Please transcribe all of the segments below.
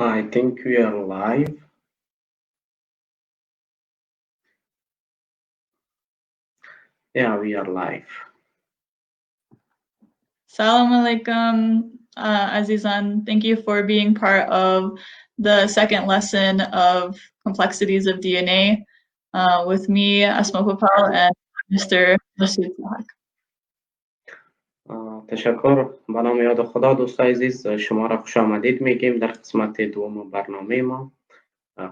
I think we are live. Yeah, we are live. Salam alaikum, Azizan. Thank you for being part of the second lesson of complexities of DNA with me, Asma Popal, and Mr. Masood. تشکر. به نام یاد خدا دوستای عزیز شما را خوش آمدید میگیم در قسمت دوم برنامه ما،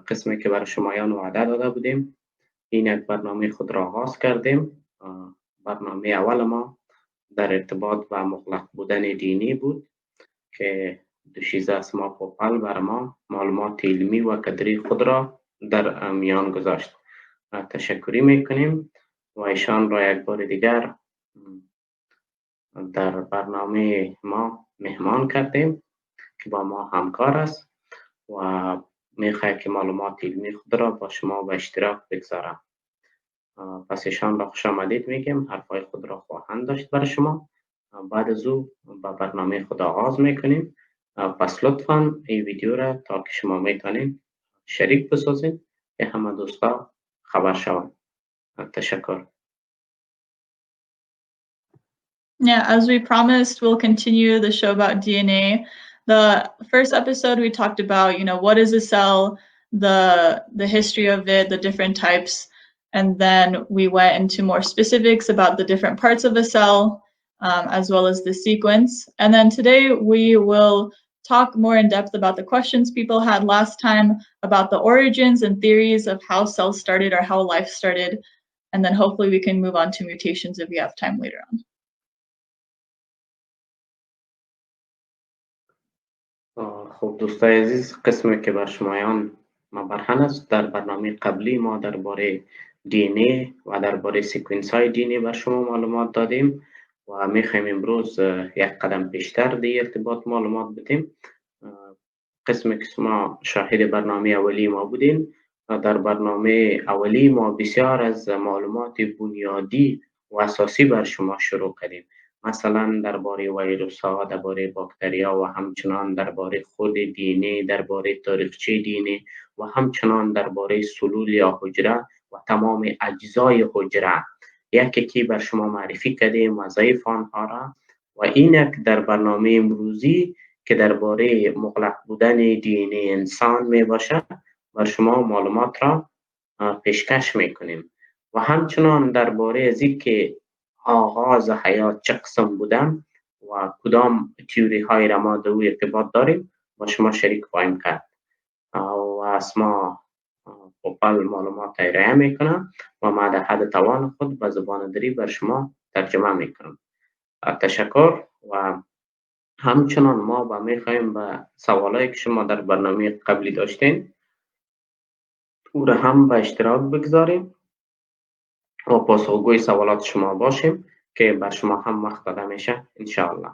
قسمی که برای شمایان وعده داده بودیم. این یک برنامه خود را آغاز کردیم. برنامه اول ما در ارتباط و مغلق بودن دینی بود که دوشیزه اسما پوپل بر ما معلومات علمی و کدری خود را در میان گذاشت. تشکری میکنیم و ایشان را یک بار دیگر در برنامه ما مهمان کردیم که با ما همکار است و میخواهد که معلومات علمی خود را با شما به اشتراک بگذارم. پس ایشان را خوش آمدید میگیم، حرفای خود را خواهند داشت برای شما. بعد از او با برنامه خود آغاز میکنیم. پس لطفاً این ویدیو را تا که شما میتونید شریک بسازید که همه دوستا خبر شوند. تشکر. Yeah, as we promised, we'll continue the show about DNA. The first episode we talked about, what is a cell, the history of it, the different types, and then we went into more specifics about the different parts of a cell, as well as the sequence. And then today we will talk more in depth about the questions people had last time about the origins and theories of how cells started or how life started. And then hopefully we can move on to mutations if we have time later on. خب دوستای عزیز، قسمی که بر شمایان مبرهن است، در برنامه قبلی ما درباره DNA و درباره سیکونس های DNA بر شما معلومات دادیم و میخوایم امروز یک قدم پیشتر در ارتباط معلومات بدیم. قسمی که شما شاهد برنامه اولی ما بودین، در برنامه اولی ما بسیار از معلومات بنیادی و اساسی بر شما شروع کردیم، مثلا درباره ویروس ها، درباره باکتریا و همچنان درباره خود دینه، درباره تاریخچه دینه و همچنان درباره سلول یا حجره و تمام اجزای حجره یکی بر شما معرفی کردیم وظایف آنها را. و این در برنامه امروزی که درباره مغلق بودن دینه انسان می باشد بر شما معلومات را پیشکش میکنیم و همچنان درباره از اینکه آغاز حیات چه قسم بودن و کدام تیوری های را ما در او ارتباط داریم با شما شریک خواهیم کرد. و اسما پوپل معلومات ارائه میکنم و ما در حد توان خود به زبان دری بر شما ترجمه میکنم. تشکر. و همچنان ما با میخواهیم به سوالایی که شما در برنامه قبلی داشتین او را هم به اشتراک بگذاریم و پاسخگوی سوالات شما باشیم که بر شما هم وقت داده میشه انشاءالله.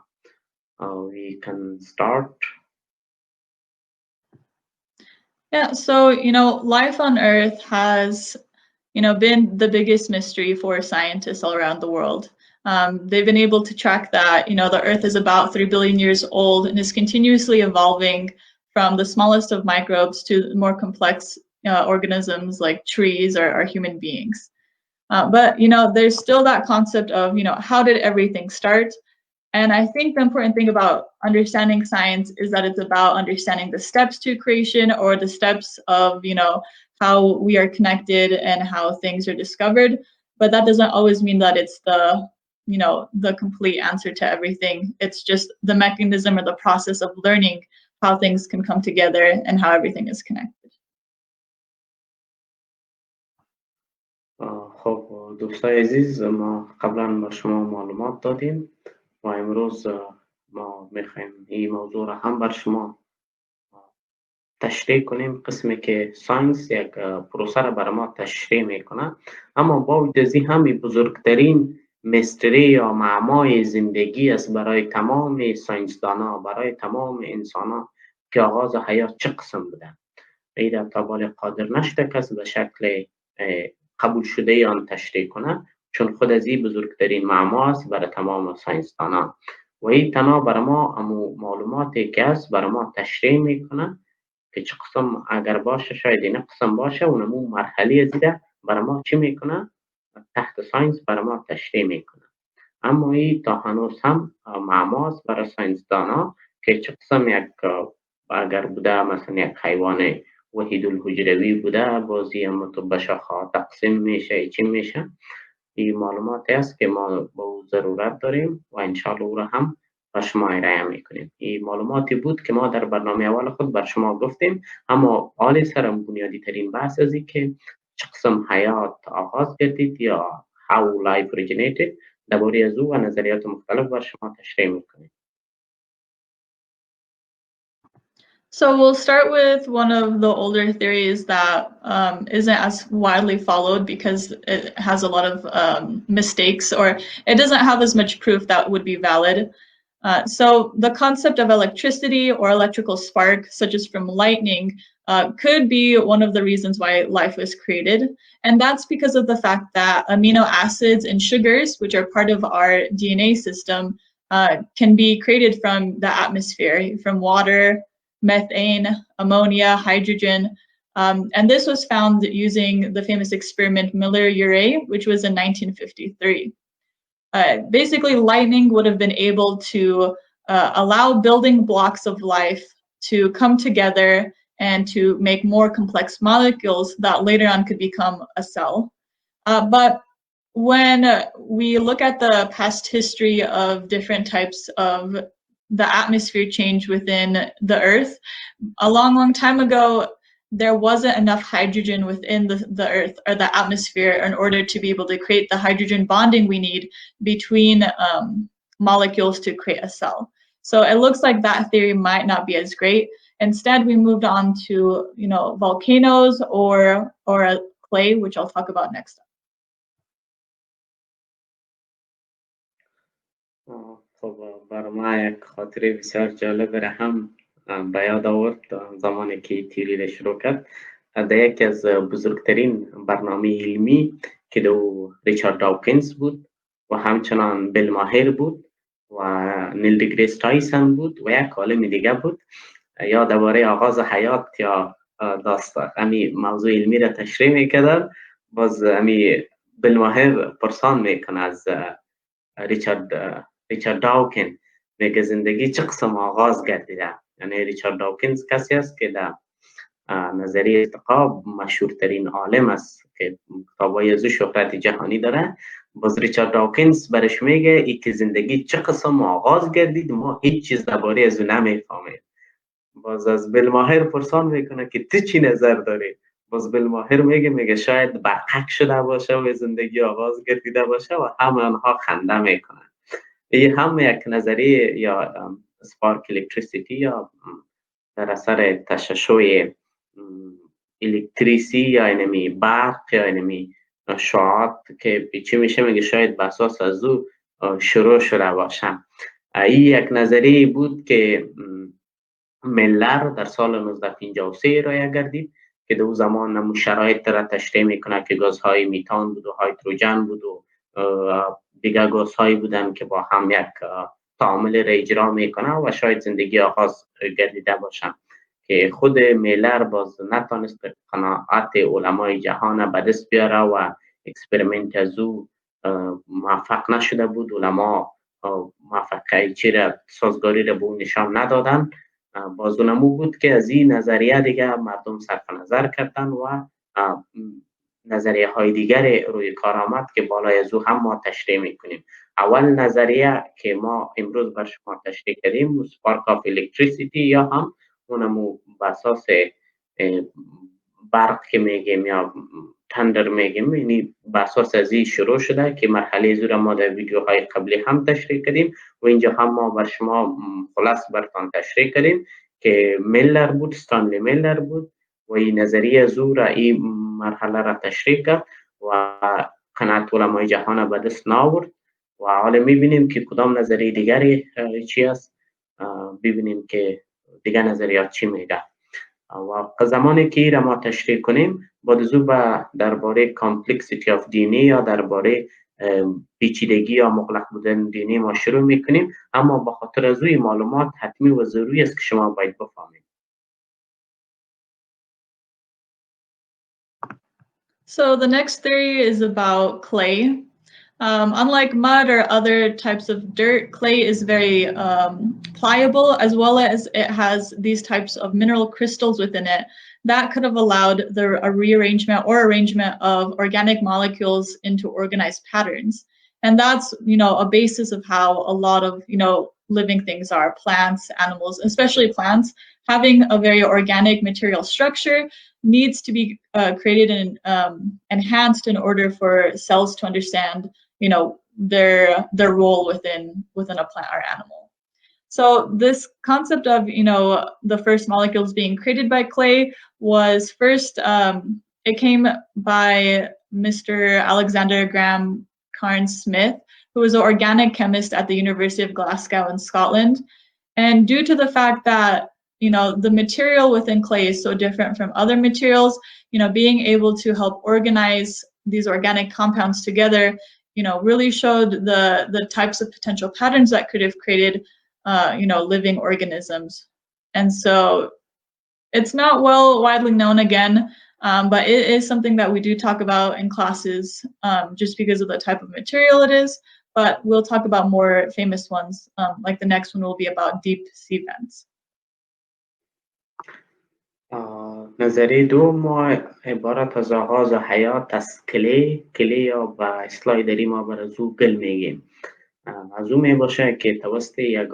We can start. Yeah, so, life on Earth has, been the biggest mystery for scientists all around the world. They've been able to track that, the Earth is about 3 billion years old and is continuously evolving from the smallest of microbes to more complex organisms like trees or human beings. But, there's still that concept of, how did everything start? And I think the important thing about understanding science is that it's about understanding the steps to creation or the steps of, how we are connected and how things are discovered. But that doesn't always mean that it's the complete answer to everything. It's just the mechanism or the process of learning how things can come together and how everything is connected. خب دوستای عزیز، ما قبلا با شما معلومات دادیم و امروز ما میخوایم این موضوع را هم بر شما تشریح کنیم. قسمی که ساینس یک پروسه را بر ما تشریح میکنه، اما با وجودی همی بزرگترین مستری یا معمای زندگی است برای تمام ساینسدانا، برای تمام انسانا که آغاز حیات چه قسم بوده. این تا بالا قادر نشده کس به شکل قبول شده آن تشریح کنه، چون خود از این بزرگترین معما است برای تمام ساینسدانان و این تنها برای ما معلوماتی که است برای ما تشریح میکنه که چه قسم اگر باشه شاید این قسم باشه، اونمو مرحله زیده برای ما چی میکنه تحت ساینس برای ما تشریح میکنه. اما این تا هنوز هم معماست برای ساینسدانا که چه قسم یک اگر بوده مثلا یک حیوان وحید الحجروی بوده بازی هم تو به شاخه‌ها تقسیم میشه چی میشه. این معلوماتی است که ما با او ضرورت داریم و انشاءالله او را هم بر شما ارائه میکنیم. این معلوماتی بود که ما در برنامه اول خود بر شما گفتیم، اما حال سرم بنیادی ترین بحث از این که چه قسم حیات آغاز گردید یا how life originated درباره از او و نظریات مختلف بر شما تشریح میکنیم. So we'll start with one of the older theories that isn't as widely followed because it has a lot of mistakes, or it doesn't have as much proof that would be valid. So the concept of electricity or electrical spark, such as from lightning, could be one of the reasons why life was created. And that's because of the fact that amino acids and sugars, which are part of our DNA system, can be created from the atmosphere, from water, methane, ammonia, hydrogen. And this was found using the famous experiment Miller-Urey, which was in 1953. Basically, lightning would have been able to allow building blocks of life to come together and to make more complex molecules that later on could become a cell. But when we look at the past history of different types of the atmosphere change within the Earth, a long, long time ago, there wasn't enough hydrogen within the Earth or the atmosphere in order to be able to create the hydrogen bonding we need between molecules to create a cell. So it looks like that theory might not be as great. Instead, we moved on to, volcanoes or clay, which I'll talk about next. خب برای ما یک خاطره بسیار جالب را هم به یاد آورد زمانی که تیری را شروع کرد. در یکی از بزرگترین برنامه علمی که دو ریچارد داوکینز بود و همچنان بیل ماهر بود و نیل دیگریس تایسن بود و یک عالم دیگه بود، یا درباره آغاز حیات یا داستان امی موضوع علمی را تشریح میکردن. باز امی بیل ماهر پرسان میکنه از ریچارد داوکین، میگه زندگی چه قسم آغاز گردیده. یعنی ریچارد داوکینز کسی است که در نظریه ارتقا مشهورترین عالم است که کتابای از شهرت جهانی داره. باز ریچارد داوکینز برش میگه ای که زندگی چه قسم آغاز گردید ما هیچ چیز درباره از او نمیفهمیم. باز از بیل ماهر پرسان میکنه که تو چی نظر داری؟ باز بیل ماهر میگه شاید برعکس شده باشه و زندگی آغاز گردیده باشه و همه آنها خنده میکنن. این هم یک نظریه یا سپارک الکتریسیتی یا در اثر تشعشع الکتریسی یا اینمی برق یا اینمی شعاعات که چی میشه، میگه شاید به اساس از او شروع شده باشه. این یک نظریه بود که میلر در سال 1953 ارائه گردید که در زمان نمو شرایط را تشریح میکنه که گازهای میتان بود و هیدروژن بود و دیگر گازهایی بودن که با هم یک تعامل را اجرا میکنه و شاید زندگی آغاز گردیده باشن که خود میلر باز نتانست قناعت علمای جهان به دست بیاره و اکسپریمنت از او موفق نشده بود. علما موفقیت چی را سازگاری را به اون نشان ندادن. باز اونمو بود که از این نظریه دیگه مردم صرف نظر کردن و نظریه های دیگر روی کار آمد که بالای از او هم ما تشریح میکنیم. اول نظریه که ما امروز بر شما تشریح کردیم سپارک آف الکتریسیتی یا هم اونمو به اساس برق که میگیم یا تندر میگیم، یعنی به اساس از این شروع شده که مرحله زور ما در ویدیوهای قبلی هم تشریح کردیم و اینجا هم ما بر شما خلاص برتان تشریح کردیم که میلر بود، استانلی میلر بود و این نظریه زور این مرحله را تشریح کرد و قناعت علمای جهان به دست نآورد و حالا میبینیم که کدام نظریه دیگری چی است، ببینیم که دیگر نظریات چی میگه و زمانی که این را ما تشریح کنیم بعد از او درباره کامپلکسیتی آف دینی یا درباره پیچیدگی یا مغلق بودن دینی ما شروع میکنیم، اما با خاطر از اوی معلومات حتمی و ضروری است که شما باید بفهمید. So the next theory is about clay. Unlike mud or other types of dirt, clay is very pliable, as well as it has these types of mineral crystals within it that could have allowed a rearrangement or arrangement of organic molecules into organized patterns. And that's, a basis of how a lot of, living things are, plants, animals, especially plants, having a very organic material structure needs to be created and enhanced in order for cells to understand their role within a plant or animal. So this concept of the first molecules being created by clay was first it came by Mr. Alexander Graham Cairns Smith, who was an organic chemist at the University of Glasgow in Scotland. And due to the fact that the material within clay is so different from other materials, being able to help organize these organic compounds together really showed the types of potential patterns that could have created, living organisms. And so it's not widely known again, but it is something that we do talk about in classes just because of the type of material it is. But we'll talk about more famous ones, like the next one will be about deep sea vents. نظریه دوم ما عبارت از آغاز حیات از کلی یا به اصطلاح دری ما بر از او گل میگیم. از او می باشه که توسط یک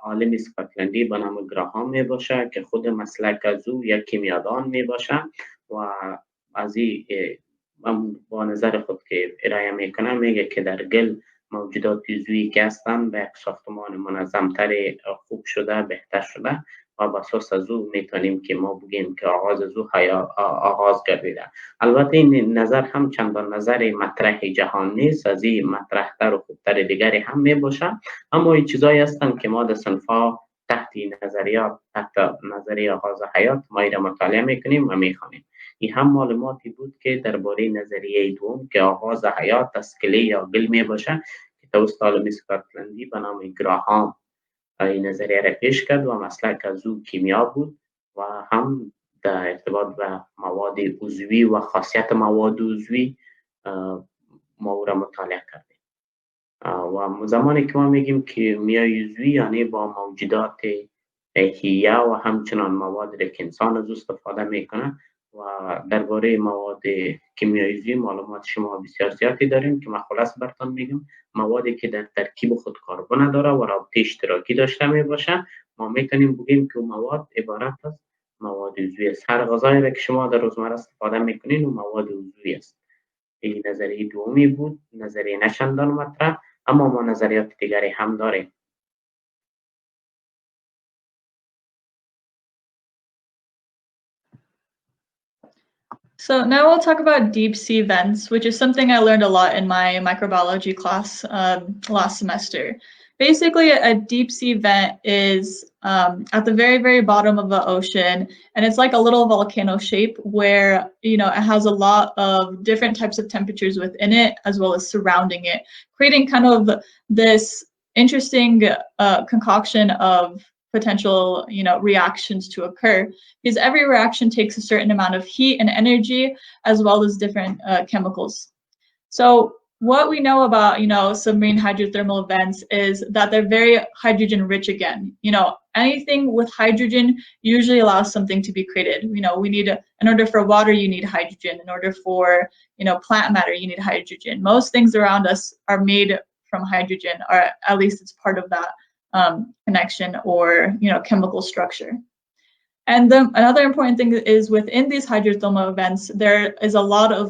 عالم اسکاتلندی به نام گراهام می باشه که خود مسلک از او یک کیمیادان می باشه و از این با نظر خود که ارائه میکنه میگه که در گل موجودات عضوی که هستند به یک ساختمان منظمتر خوب شده بهتر شده و بر اساس از او میتونیم که ما بگیم که آغاز از او آغاز گردیده. البته این نظر هم چندان نظر مطرح جهان نیست، از این مطرحتر و خوبتر دیگری هم میباشه، اما این چیزایی هستند که ما در صنفا تحت نظریات تحت نظریه آغاز حیات ما را مطالعه میکنیم و میخوانیم. این هم معلوماتی بود که درباره نظریه دوم که آغاز حیات از کلی یا گل میباشه که توسط عالم اسکاتلندی به نام گراهام این نظریه را پیش کرد و مسلک از او کیمیا بود و هم در ارتباط به مواد عضوی و خاصیت مواد عضوی ما او را مطالعه کردیم. و زمانی که ما میگیم کیمیای عضوی یعنی با موجودات حیه و همچنان مواد را که انسان از استفاده میکنه و درباره مواد کیمیایی عضوی معلومات شما بسیار زیادی داریم که من خلاص براتون میگم. موادی که در ترکیب خود کربن داره و رابطه اشتراکی داشته می باشه ما میتونیم بگیم که مواد عبارت است مواد عضوی است. هر غذایی را که شما در روزمره استفاده میکنین و مواد عضوی است. این نظریه دومی بود، نظریه نچندان مطرح، اما ما نظریات دیگری هم داریم. So now we'll talk about deep sea vents, which is something I learned a lot in my microbiology class last semester. Basically, a deep sea vent is at the very, very bottom of the ocean, and it's like a little volcano shape where, it has a lot of different types of temperatures within it, as well as surrounding it, creating kind of this interesting concoction of potential reactions to occur, because every reaction takes a certain amount of heat and energy as well as different chemicals. So what we know about submarine hydrothermal vents is that they're very hydrogen rich again. Anything with hydrogen usually allows something to be created. We need in order for water you need hydrogen. In order for plant matter you need hydrogen. Most things around us are made from hydrogen, or at least it's part of that connection or chemical structure. And then another important thing is within these hydrothermal vents there is a lot of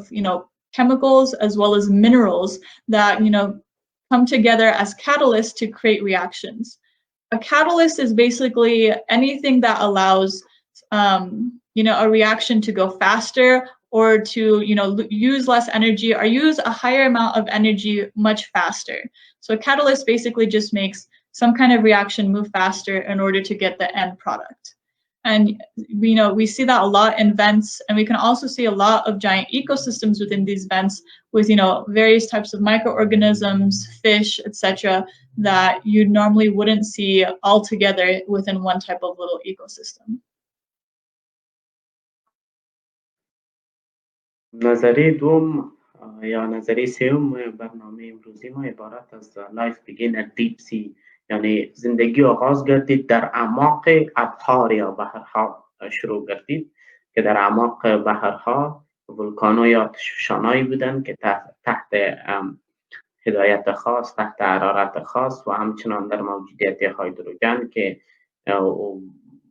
chemicals as well as minerals that come together as catalysts to create reactions. A catalyst is basically anything that allows a reaction to go faster or to use less energy or use a higher amount of energy much faster. So a catalyst basically just makes some kind of reaction move faster in order to get the end product. And we see that a lot in vents, and we can also see a lot of giant ecosystems within these vents with various types of microorganisms, fish, etc., that you normally wouldn't see all together within one type of little ecosystem. نظریه دوم یا نظریه سوم برنامه امروزی ما عبارت از Life begin at deep sea، یعنی زندگی آغاز گردید در اعماق ابحار یا بحرها شروع گردید که در اعماق بحرها ولکان‌ها یا آتشفشان‌هایی بودند که تحت هدایت خاص، تحت حرارت خاص و همچنان در موجودیت هیدروژن که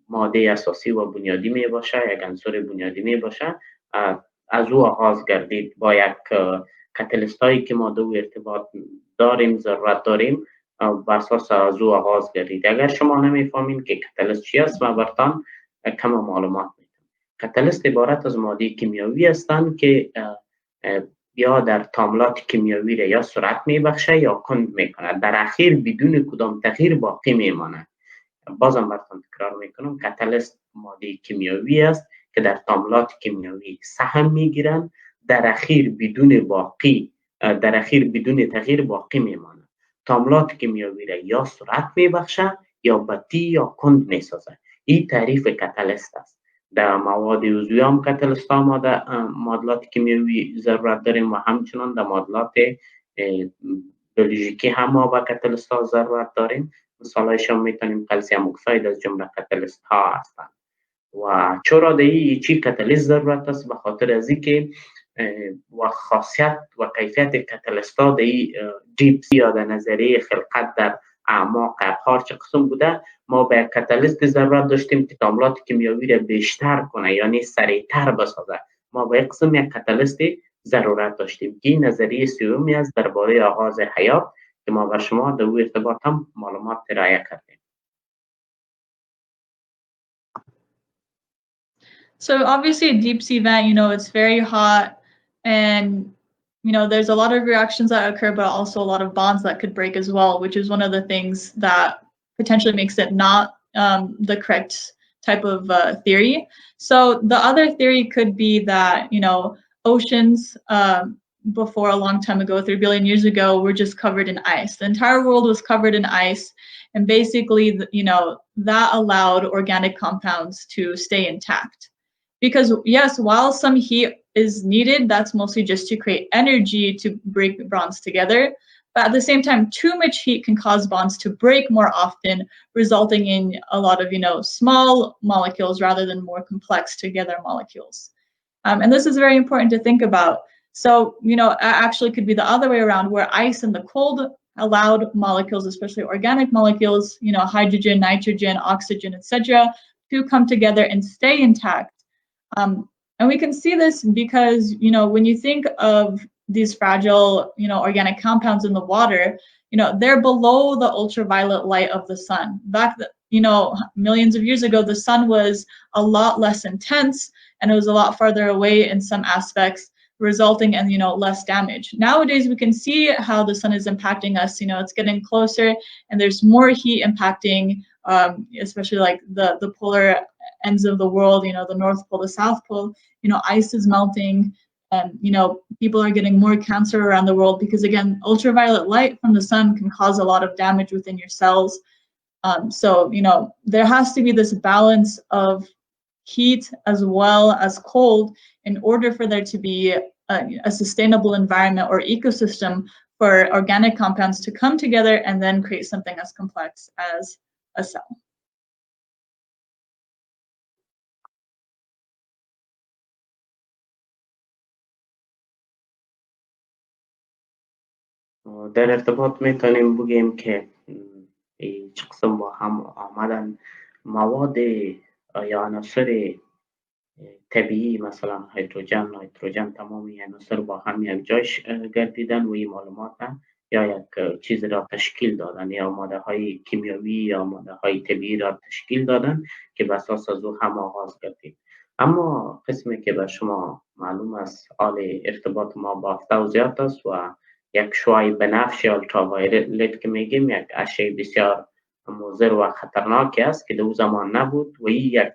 ماده اساسی و بنیادی می باشه، یک عنصر بنیادی می باشه، از او آغاز گردید با یک کاتالیست هایی که ما دو ارتباط داریم، ضرورت داریم، بر اساس از او آغاز گردید. اگر شما نمیفهمین که کاتالیست چی است، ما برتان کم معلومات میدم. کاتالیست عبارت از ماده کیمیایی هستند که یا در تعاملات کیمیایی را یا سرعت میبخشه یا کند میکنه، در اخیر بدون کدام تغییر باقی میمانه. بازم براتون تکرار میکنم، کاتالیست ماده کیمیایی است که در تعاملات کیمیایی سهم میگیرن، در اخیر بدون تغییر باقی میمانه. تعاملات کیمیایی را یا سرعت میبخشه یا بطیء یا کند میسازه. این تعریف کاتالیست است. در مواد عضوی هم کاتالیست ها معادلات کیمیایی ضرورت داریم و همچنان در معادلات بیولوژیکی هم ما با کاتالیست ها ضرورت داریم. مثالایش هم میتونیم کلسیم اکساید از جمله کاتالیست ها هستند. و چرا در چی کاتالیست ضرورت است؟ به خاطر از اینکه و خاصیت و کیفیت کاتالیست ها در دیپ سی یا در نظریه خلقت در اعماق ابحار چه قسم بوده، ما به کاتالیست ضرورت داشتیم که تعاملات کیمیایی را بیشتر کنه، یعنی سریعتر بسازه. ما به قسم یک کاتالیست ضرورت داشتیم که این نظریه سومی است درباره آغاز حیات که ما بر شما در او ارتباط هم معلومات ارائه کردیم. So obviously a deep sea vent, it's very hot and, there's a lot of reactions that occur, but also a lot of bonds that could break as well, which is one of the things that potentially makes it not the correct type of theory. So the other theory could be that, oceans before a long time ago, 3 billion years ago, were just covered in ice. The entire world was covered in ice. And basically, that allowed organic compounds to stay intact. Because yes, while some heat is needed, that's mostly just to create energy to break bonds together. But at the same time, too much heat can cause bonds to break more often, resulting in a lot of, small molecules rather than more complex together molecules. And this is very important to think about. So, actually could be the other way around, where ice and the cold allowed molecules, especially organic molecules, hydrogen, nitrogen, oxygen, etc., to come together and stay intact. And we can see this because, when you think of these fragile, organic compounds in the water, they're below the ultraviolet light of the sun. Back, millions of years ago, the sun was a lot less intense and it was a lot farther away in some aspects, resulting in, less damage. Nowadays, we can see how the sun is impacting us. It's getting closer and there's more heat impacting, especially like the polar ends of the world, the North Pole, the South Pole, ice is melting and, people are getting more cancer around the world because, again, ultraviolet light from the sun can cause a lot of damage within your cells. So, there has to be this balance of heat as well as cold in order for there to be a sustainable environment or ecosystem for organic compounds to come together and then create something as complex as a cell. در ارتباط میتونیم بگیم که چه قسم با هم آمدن مواد یا عناصر طبیعی، مثلا هیدروژن، نیتروژن، تمام این عناصر با هم یک جای گردیدن و این معلومات یا یک چیز را تشکیل دادن، یا ماده های کیمیایی یا ماده های طبیعی را تشکیل دادن که به اساس از او هم آغاز گردید. اما قسمی که به شما معلوم است حال ارتباط ما با توضیحات است و یک شعاع بنفش یا التراوایلت که میگیم یک اشعه بسیار مضر و خطرناکی است که در اون زمان نبود و این یک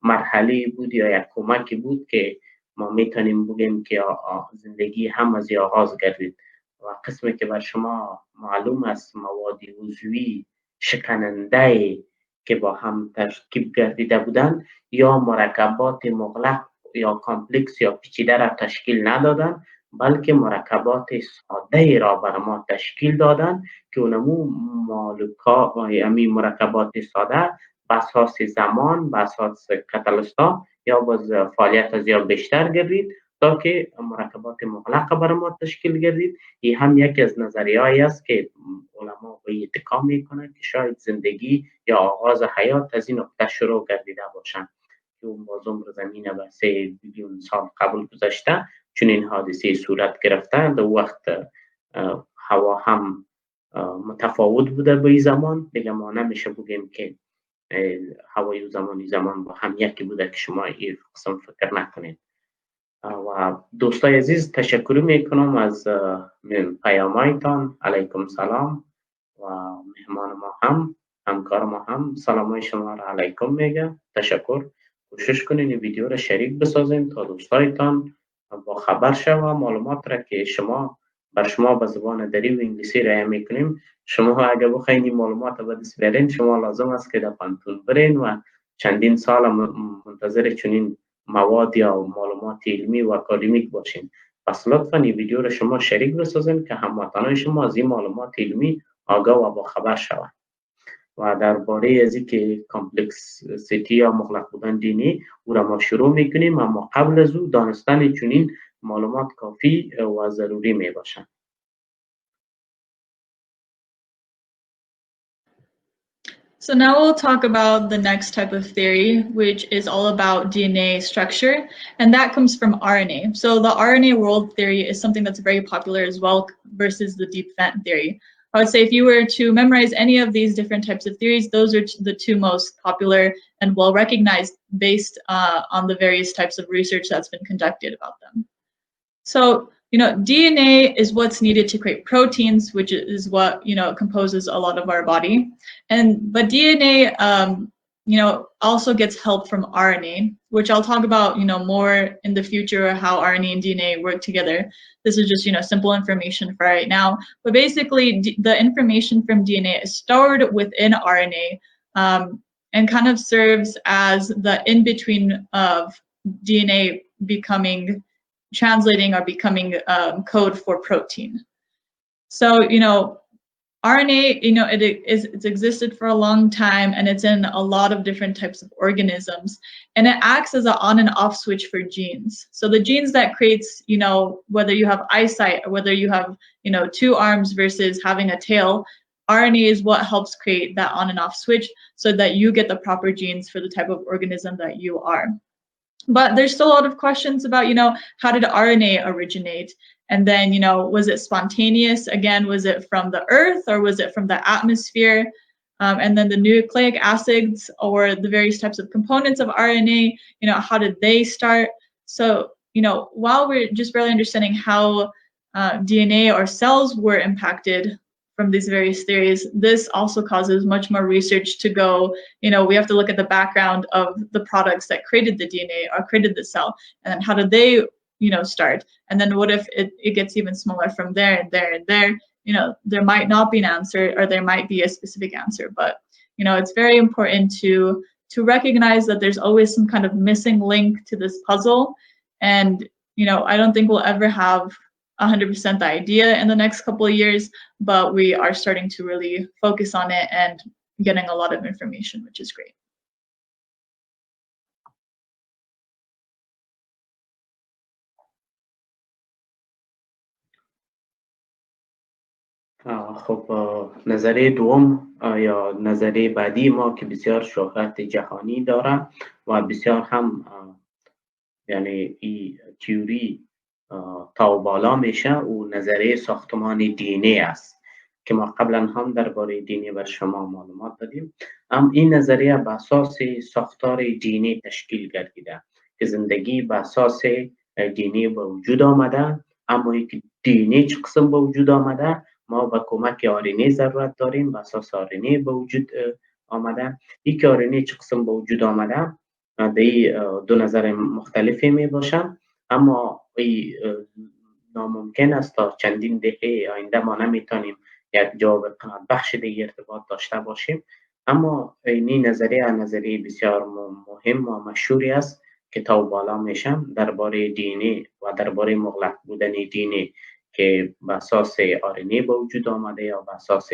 مرحله بود یا یک کمکی بود که ما میتونیم بگیم که زندگی هم از آغاز گردید. و قسمی که بر شما معلوم است مواد عضوی شکننده که با هم ترکیب گردیده بودند یا مرکبات مغلق یا کامپلکس یا پیچیده را تشکیل ندادن، بلکه مرکبات ساده را بر ما تشکیل دادن که اونمو مرکبات ساده به اساس زمان، به اساس کاتالیستا یا باز فعالیت از یا بیشتر گردید تا که مرکبات مغلق بر ما تشکیل گردید. این هم یکی از نظریه‌ای است که علما به اتکا میکنند که شاید زندگی یا آغاز حیات از این نقطه شروع گردیده باشند که اون باز عمر زمین به 3 بیلیون سال قبل گذشته چون این حادثه صورت گرفته. در وقت هوا هم متفاوت بوده به این زمان، دیگه ما نمیشه بگیم که هوای زمان با هم یکی بوده که شما این قسم فکر نکنید. و دوستای عزیز تشکر میکنم از پیامایتان. علیکم سلام. و مهمان ما هم همکار ما هم سلامای شما را علیکم میگه. تشکر. کوشش کنین این ویدیو را شریک بسازین تا دوستایتان با خبر شوه معلومات را که بر شما به زبان دری و انگلیسی رای میکنیم. شما اگر بخواین این معلومات به دست بیارین، شما لازم است که در پانتون برین و چندین سال منتظر چنین مواد یا معلومات علمی و اکادمیک باشین. پس لطفا این ویدیو را شما شریک بسازین که هموطنان شما از این معلومات علمی آگاه و با خبر شوند. و درباره از اینکه کامپلکسیتی یا مغلق بودن دینی او را ما شروع میکنیم، اما قبل از او دانستن چنین معلومات کافی و ضروری می باشند. So now we'll talk about the next type of theory, which is all about DNA structure, and that comes from RNA. So the RNA world theory is something that's very popular as well versus the deep event theory. I would say if you were to memorize any of these different types of theories, those are the two most popular and well recognized based on the various types of research that's been conducted about them. So, DNA is what's needed to create proteins, which is what, composes a lot of our body. But DNA, also gets help from RNA, which I'll talk about, more in the future, how RNA and DNA work together. This is just, simple information for right now. But basically, the information from DNA is stored within RNA and kind of serves as the in-between of DNA translating or becoming code for protein. So, RNA, it's existed for a long time, and it's in a lot of different types of organisms, and it acts as an on and off switch for genes. So the genes that creates, whether you have eyesight or whether you have, 2 arms versus having a tail, RNA is what helps create that on and off switch so that you get the proper genes for the type of organism that you are. But there's still a lot of questions about, how did RNA originate? And then, was it spontaneous? Again, was it from the earth or was it from the atmosphere? And then the nucleic acids or the various types of components of RNA, how did they start? So, while we're just barely understanding how DNA or cells were impacted from these various theories, this also causes much more research to go, we have to look at the background of the products that created the DNA or created the cell, and then how did they, start? And then what if it gets even smaller from there and there and there? There might not be an answer, or there might be a specific answer, but, it's very important to recognize that there's always some kind of missing link to this puzzle. And, I don't think we'll ever have 100% the idea in the next couple of years, but we are starting to really focus on it and getting a lot of information, which is great. خب نظریه دوم یا نظریه بعدی ما که بسیار شهرت جهانی داره و بسیار هم یعنی این تیوری تا بالا میشه و نظریه ساختمان دینی است که ما قبلا هم درباره دینی بر شما معلومات دادیم. این نظریه به اساس ساختار دینی تشکیل گردیده که زندگی به اساس دینی به وجود آمده، اما اینکه دینی چه قسم به وجود آمده ما به کمک آرینه ضرورت داریم. به اساس آرینه به وجود آمده. این که آرینه چه قسم به وجود آمده دو نظر مختلفی می باشن، اما ناممکن است تا چندین دهه آینده ما نمیتونیم یک جواب قناعت بخش دیگه ارتباط داشته باشیم. اما این نظریه بسیار مهم و مشهوری است کتاب بالا میشم درباره دینه و درباره مغلق بودن دینه که به اساس آرنی به وجود آمده یا به اساس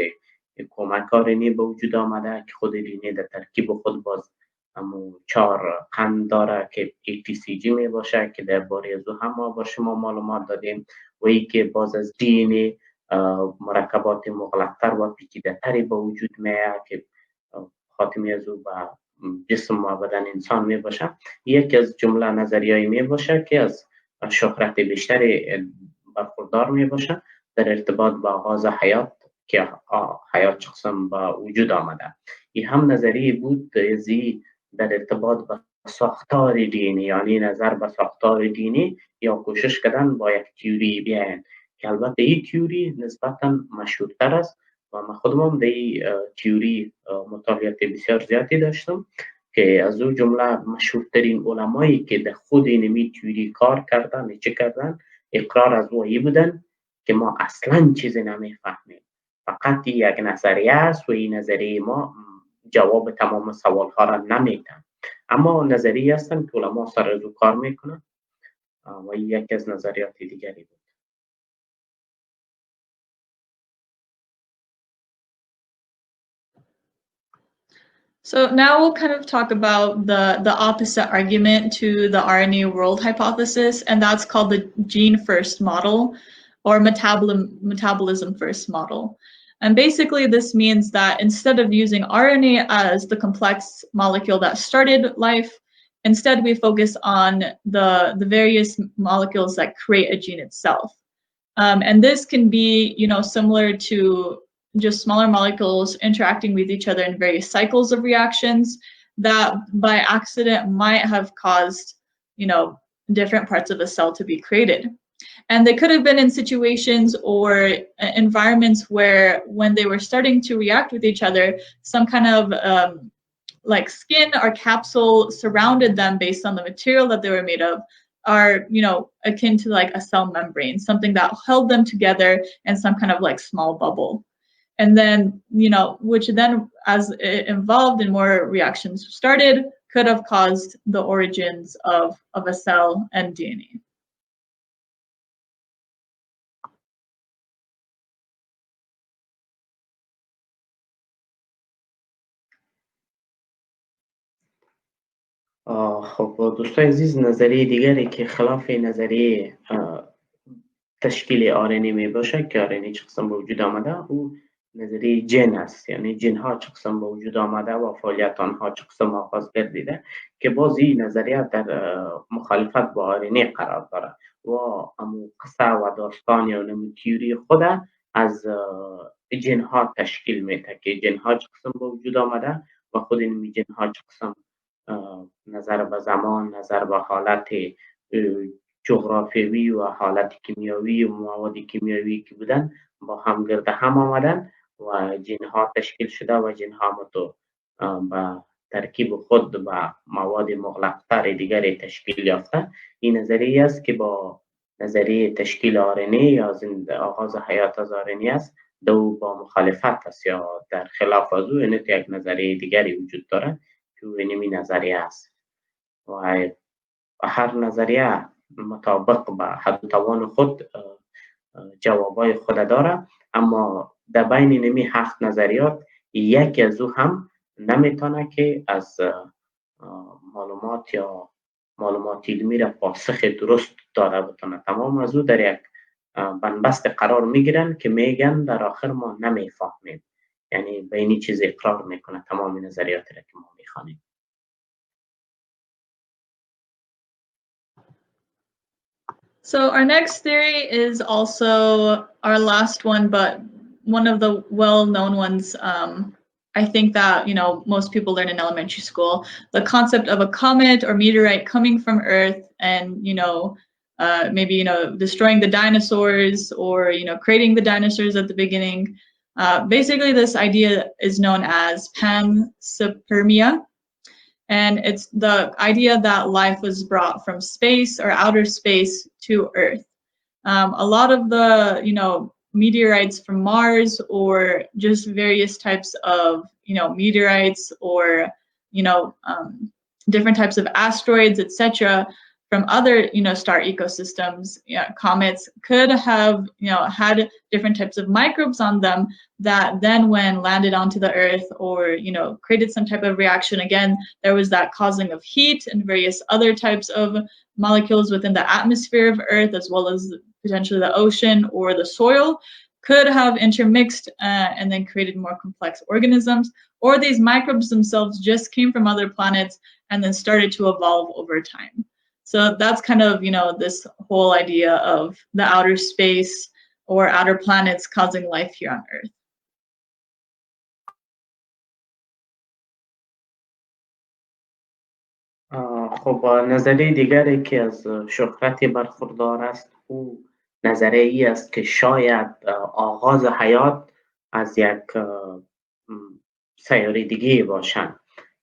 کمک آرنی به وجود آمده که خود دینه در ترکیب خود باز همون 4 قند داره که ATCG می باشه که درباره از هم ما با شما معلومات دادیم و ای که باز از دینه مرکبات مغلقتر و پیچیده تری به وجود میاد که خاتمی از او به جسم و بدن انسان می باشه. یکی از جمله نظریه‌ای می باشه که از شهرت بیشتری برخوردار می باشه در ارتباط با آغاز حیات که حیات چه قسم به وجود آمده. این هم نظریه بود زی در ارتباط با ساختار دینی، یعنی نظر به ساختار دینی یا کوشش کردن با یک تیوری بیاین که البته این تیوری نسبتا مشهورتر است و من خودم در این تیوری مطالعات بسیار زیادی داشتم که از او جمله مشهورترین علمایی که در خود اینمی تیوری کار کردن چه کردن اقرار از او بودن که ما اصلا چیزی نمیفهمیم، فقط یک نظریه است و این نظریه ما جواب تمام سوال ها را نمیدن، اما نظریه هستن که علما سر از او کار میکنن و یکی از نظریات دیگری بود. So now we'll kind of talk about the opposite argument to the RNA world hypothesis, and that's called the gene first model or metabolism first model. And basically this means that instead of using RNA as the complex molecule that started life, instead we focus on the various molecules that create a gene itself. And this can be, similar to just smaller molecules interacting with each other in various cycles of reactions that by accident might have caused, different parts of a cell to be created. And they could have been in situations or environments where when they were starting to react with each other, some kind of like skin or capsule surrounded them based on the material that they were made of, are, akin to like a cell membrane, something that held them together in some kind of like small bubble. And then, which then as it evolved and more reactions started, could have caused the origins of a cell and DNA. خب دوستان عزیز، نظریه دیگری که خلاف نظریه تشکیل آرنی می باشه که آرنی چه قسم به وجود آمده، او نظریه جن است، یعنی جن ها چه قسم به وجود آمده و فعالیت آنها چه قسم آغاز گردیده که باز این نظریه در مخالفت با آرنی قرار داره و امو قصه و داستان یا نمو تیوری خود از جن ها تشکیل میده که جن ها چه قسم به وجود آمده و خود این جن ها چه قسم نظر به زمان، نظر به حالت جغرافیوی و حالت کیمیایی و مواد کیمیایی که بودن با هم گرد هم آمدن و جنها تشکیل شده و جنها با ترکیب خود و مواد مغلقتر دیگری تشکیل یافته. این نظریه است که با نظریه تشکیل آرنی یا آغاز حیات از آرنی است دو با مخالفت است یا در خلاف از او، یعنی یک نظریه دیگری وجود داره که اینمی نظریه است و هر نظریه مطابق با حد و توان خود جوابای خود داره، اما در بین نمی 7 نظریات یکی از او هم نمیتونه که از معلومات یا معلومات علمی را پاسخ درست داره بتونه. تمام از او در یک بنبست قرار میگیرن که میگن در آخر ما نمیفهمیم، یعنی به این چیز اقرار میکنه تمام نظریاتی را که ما میخوانیم. So our next theory is also our last one, but one of the well-known ones. I think that, most people learn in elementary school, the concept of a comet or meteorite coming from Earth and, maybe, destroying the dinosaurs or, creating the dinosaurs at the beginning. Basically, this idea is known as panspermia. And it's the idea that life was brought from space or outer space to Earth. A lot of the, meteorites from Mars or just various types of, meteorites or, different types of asteroids, etc., from other, star ecosystems, comets could have, had different types of microbes on them that then when landed onto the Earth or, created some type of reaction, again, there was that causing of heat and various other types of molecules within the atmosphere of Earth, as well as potentially the ocean or the soil, could have intermixed and then created more complex organisms, or these microbes themselves just came from other planets and then started to evolve over time. So that's kind of, this whole idea of the outer space or outer planets causing life here on Earth. خب نظریه دیگری که از شهرت برخوردار است او نظریه است که شاید آغاز حیات از یک سیاره دیگه باشن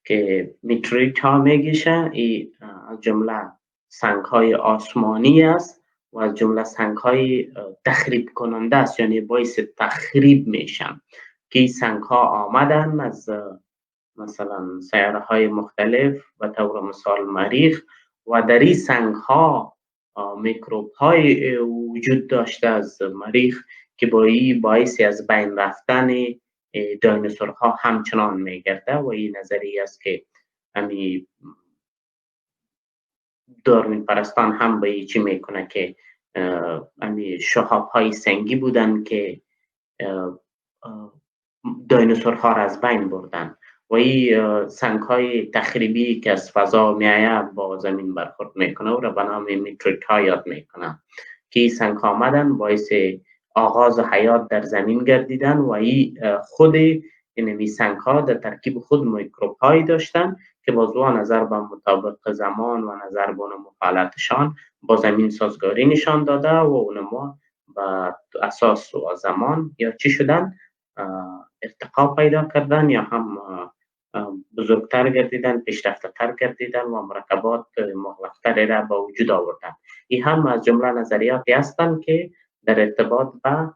که میتروریت ها میگیشه. این از جمله سنگ های آسمانی است و از جمله سنگ های تخریب کننده است، یعنی باعث تخریب میشن که این سنگ ها آمدن از مثلا سیاره های مختلف و طور مثال مریخ و در این سنگ ها میکروب های وجود داشته از مریخ که با این باعث از بین رفتن دایناسورها همچنان میگرده و این نظریه است که همی داروین پرستان هم به این چی میکنه که همی شهاب های سنگی بودن که دایناسورها را از بین بردن و این سنگ های تخریبی که از فضا میآید با زمین برخورد میکنه و را به نام میتروریت ها یاد میکنه که این سنگ ها آمدن باعث آغاز حیات در زمین گردیدن و این خود این سنگ ها در ترکیب خود میکروب هایی داشتن که با نظر به مطابق زمان و نظر به مفاعلتشان با زمین سازگاری نشان داده و اونما به اساس و زمان یا چی شدن ارتقا پیدا کردن یا هم بزرگتر گردیدن، پیشرفته تر گردیدن و مرکبات مغلقتری را به وجود آوردن. این هم از جمله نظریاتی هستند که در ارتباط به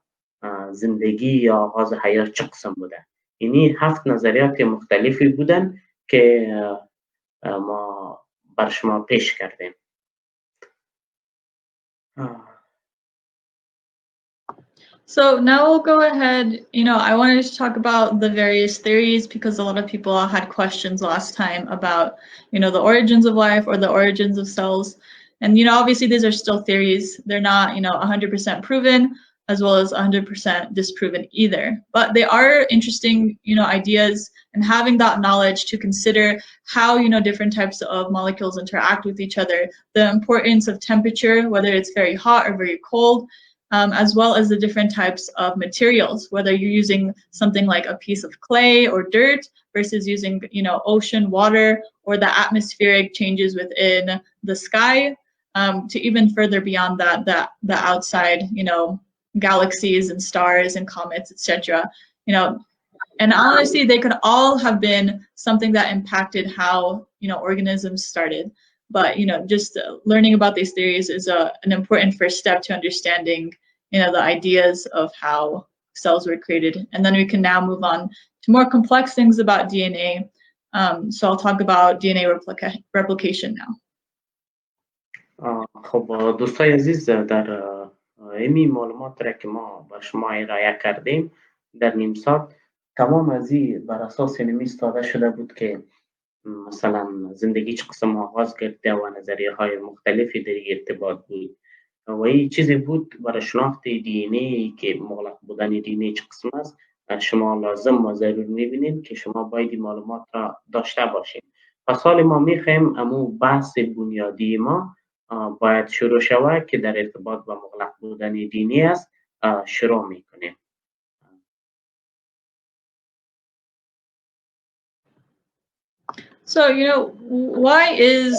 زندگی یا آغاز حیات چه قسم بوده. اینی 7 نظریات مختلفی بودن که ما بر شما پیش کردیم. So now we'll go ahead, I wanted to talk about the various theories because a lot of people had questions last time about, the origins of life or the origins of cells. And, obviously these are still theories. They're not, 100% proven as well as 100% disproven either. But they are interesting, ideas, and having that knowledge to consider how, different types of molecules interact with each other, the importance of temperature, whether it's very hot or very cold, as well as the different types of materials, whether you're using something like a piece of clay or dirt versus using, ocean water or the atmospheric changes within the sky, to even further beyond that, the outside, galaxies and stars and comets, etc. And honestly, they could all have been something that impacted how, organisms started. But, just learning about these theories is an important first step to understanding, the ideas of how cells were created. And then we can now move on to more complex things about DNA. So I'll talk about DNA replication now. خب دوستای عزیز، در این معلومات را که ما بر شما ارائه کردیم در نیم ساعت تمام از این بر اساس ایستاده شده بود که مثلا زندگی چه قسم آغاز کرده و نظریه های مختلفی در ارتباط بود و این چیزی بود برای شناخت دی ان ای که مغلق بودن دی ان ای چه قسم است. شما لازم و ضرور میبینید که شما باید این معلومات را داشته باشید. پس حال ما میخوایم امو بحث بنیادی ما باید شروع شود که در ارتباط با مغلق بودن دی ان ای است. شروع میکنیم. So, why is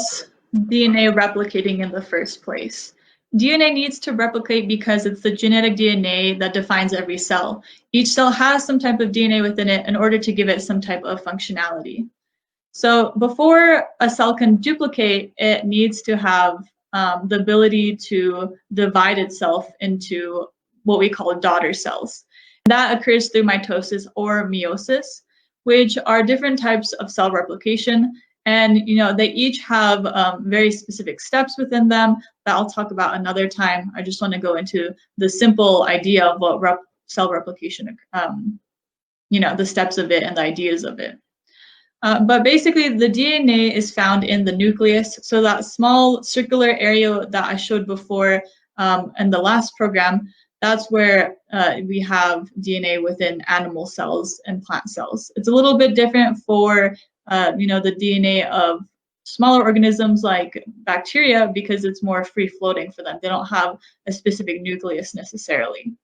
DNA replicating in the first place? DNA needs to replicate because it's the genetic DNA that defines every cell. Each cell has some type of DNA within it in order to give it some type of functionality. So before a cell can duplicate, it needs to have the ability to divide itself into what we call daughter cells. That occurs through mitosis or meiosis, which are different types of cell replication. And they each have very specific steps within them that I'll talk about another time. I just want to go into the simple idea of what cell replication, the steps of it and the ideas of it. But basically, the DNA is found in the nucleus. So that small circular area that I showed before in the last program, that's where we have DNA within animal cells and plant cells. It's a little bit different for the DNA of smaller organisms like bacteria because it's more free floating for them. They don't have a specific nucleus necessarily.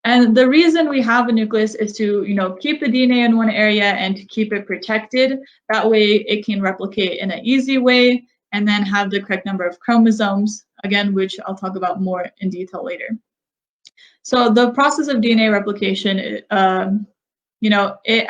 And the reason we have a nucleus is to, keep the DNA in one area and to keep it protected. That way it can replicate in an easy way and then have the correct number of chromosomes, again, which I'll talk about more in detail later. So the process of DNA replication, it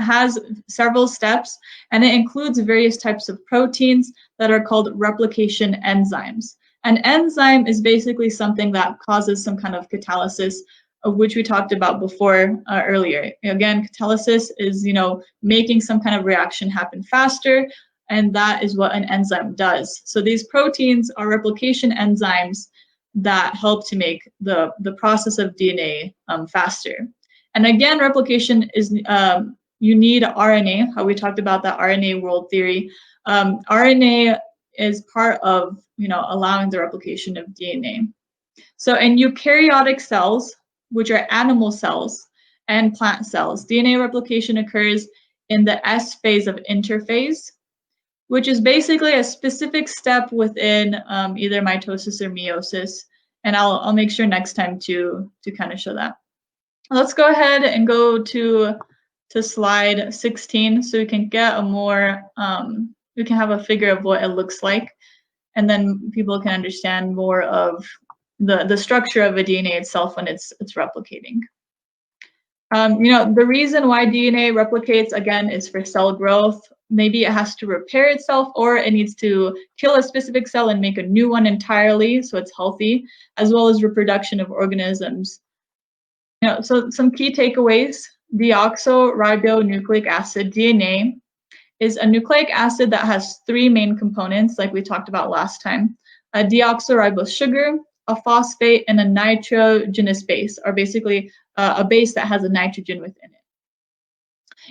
has several steps, and it includes various types of proteins that are called replication enzymes. An enzyme is basically something that causes some kind of catalysis, of which we talked about before earlier. Again, catalysis is, making some kind of reaction happen faster, and that is what an enzyme does. So these proteins are replication enzymes that help to make the process of DNA faster. And again, replication is, you need RNA, how we talked about that RNA world theory. RNA is part of, allowing the replication of DNA. So in eukaryotic cells, which are animal cells and plant cells, DNA replication occurs in the S phase of interphase, which is basically a specific step within either mitosis or meiosis. And I'll make sure next time to kind of show that. Let's go ahead and go to slide 16 so we can get we can have a figure of what it looks like, and then people can understand more of the structure of a DNA itself when it's replicating. The reason why DNA replicates, again, is for cell growth. Maybe it has to repair itself, or it needs to kill a specific cell and make a new one entirely so it's healthy, as well as reproduction of organisms. So some key takeaways: deoxyribonucleic acid, DNA, is a nucleic acid that has three main components, like we talked about last time. A deoxyribose sugar, a phosphate, and a nitrogenous base are basically a base that has a nitrogen within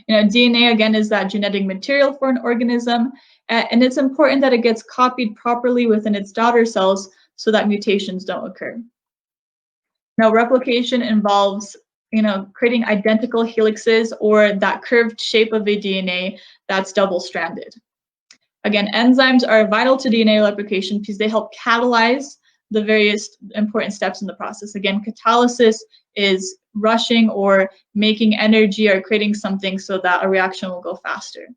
it. DNA, again, is that genetic material for an organism, and it's important that it gets copied properly within its daughter cells so that mutations don't occur. Now, replication involves, creating identical helixes or that curved shape of a DNA that's double-stranded. Again, enzymes are vital to DNA replication because they help catalyze the various important steps in the process. Again, catalysis is rushing or making energy or creating something so that a reaction will go faster.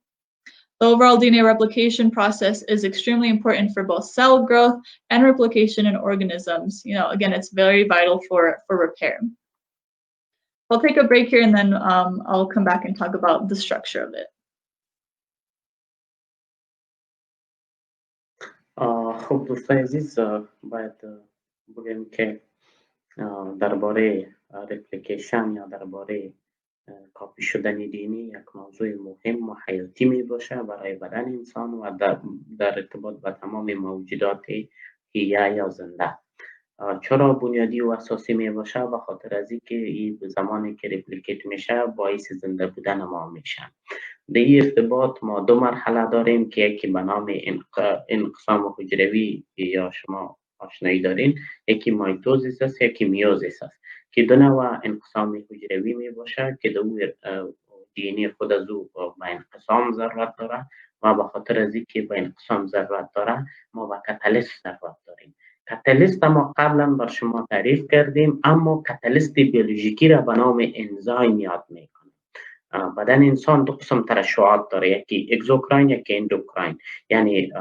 The overall DNA replication process is extremely important for both cell growth and replication in organisms. Again, it's very vital for repair. I'll take a break here and then I'll come back and talk about the structure of it. خب دوستای عزیز، باید بگیم که درباره رپلیکیشن یا درباره کاپی شدن دینی یک موضوع مهم و حیاتی می باشه برای بدن انسان و در ارتباط با تمام موجودات حیه یا زنده. چرا بنیادی و اساسی می باشه؟ به خاطر از اینکه این زمانی که رپلیکیت میشه باعث زنده بودن ما میشه. در این ارتباط ما دو مرحله داریم که یکی به نام انقسام حجروی یا شما آشنایی دارین، یکی مایتوزیس است، یکی میوزیس است که دو نوع انقسام حجروی می باشه که دو دینی خود از او به انقسام ضرورت داره و به خاطر از اینکه به انقسام ضرورت داره ما به کاتالیست ضرورت داریم. کاتالیست ما قبلا بر شما تعریف کردیم، اما کاتالیست بیولوژیکی را به نام انزایم یاد میکنیم. بدن انسان دو قسم ترشحات داره، یکی اگزوکراین یکی اندوکراین، یعنی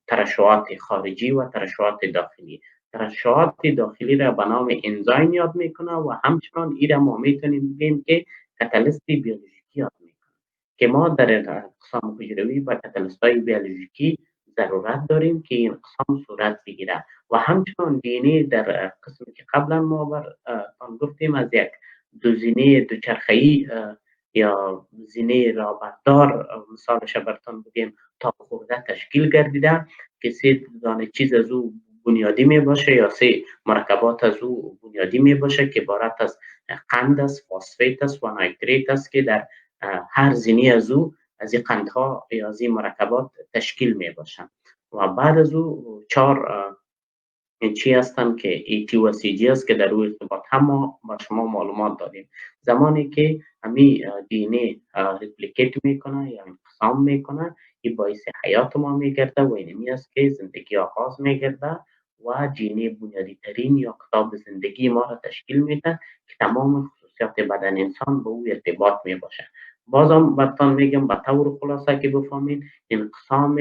ترشحات خارجی و ترشحات داخلی. ترشحات داخلی را به نام انزایم یاد میکنه و همچنان این را ما میتونیم بگیم که کاتالیست بیولوژیکی یاد میکنه که ما در اقسام حجروی و کاتالیست های بیولوژیکی ضرورت داریم که این اقسام صورت بگیره و همچنان دینی در قسمی که قبلا ما براتون گفتیم از یک دو زینه دوچرخه‌ای یا زینه رابطدار مثالش براتون بگیم تا خورده تشکیل گردیده که 3 دانه چیز از او بنیادی می باشه یا 3 مرکبات از او بنیادی می باشه که عبارت از قند است، فسفات است و نیتریت است که در هر زینی از او از این قندها یا از این مرکبات تشکیل می باشند و بعد از او 4 چی هستن که ایتی و سی جی است که در روی ارتباط هم ما با شما معلومات دادیم. زمانی که همی دی ان ای ریپلیکیت میکنه یا انقسام میکنه این باعث حیات ما میگرده و اینمی است که زندگی آغاز میگرده و دی ان ای بنیادی ترین یا کتاب زندگی ما را تشکیل میده که تمام خصوصیات بدن انسان به او ارتباط میباشه. بازم براتون میگم به طور خلاصه که بفهمین انقسام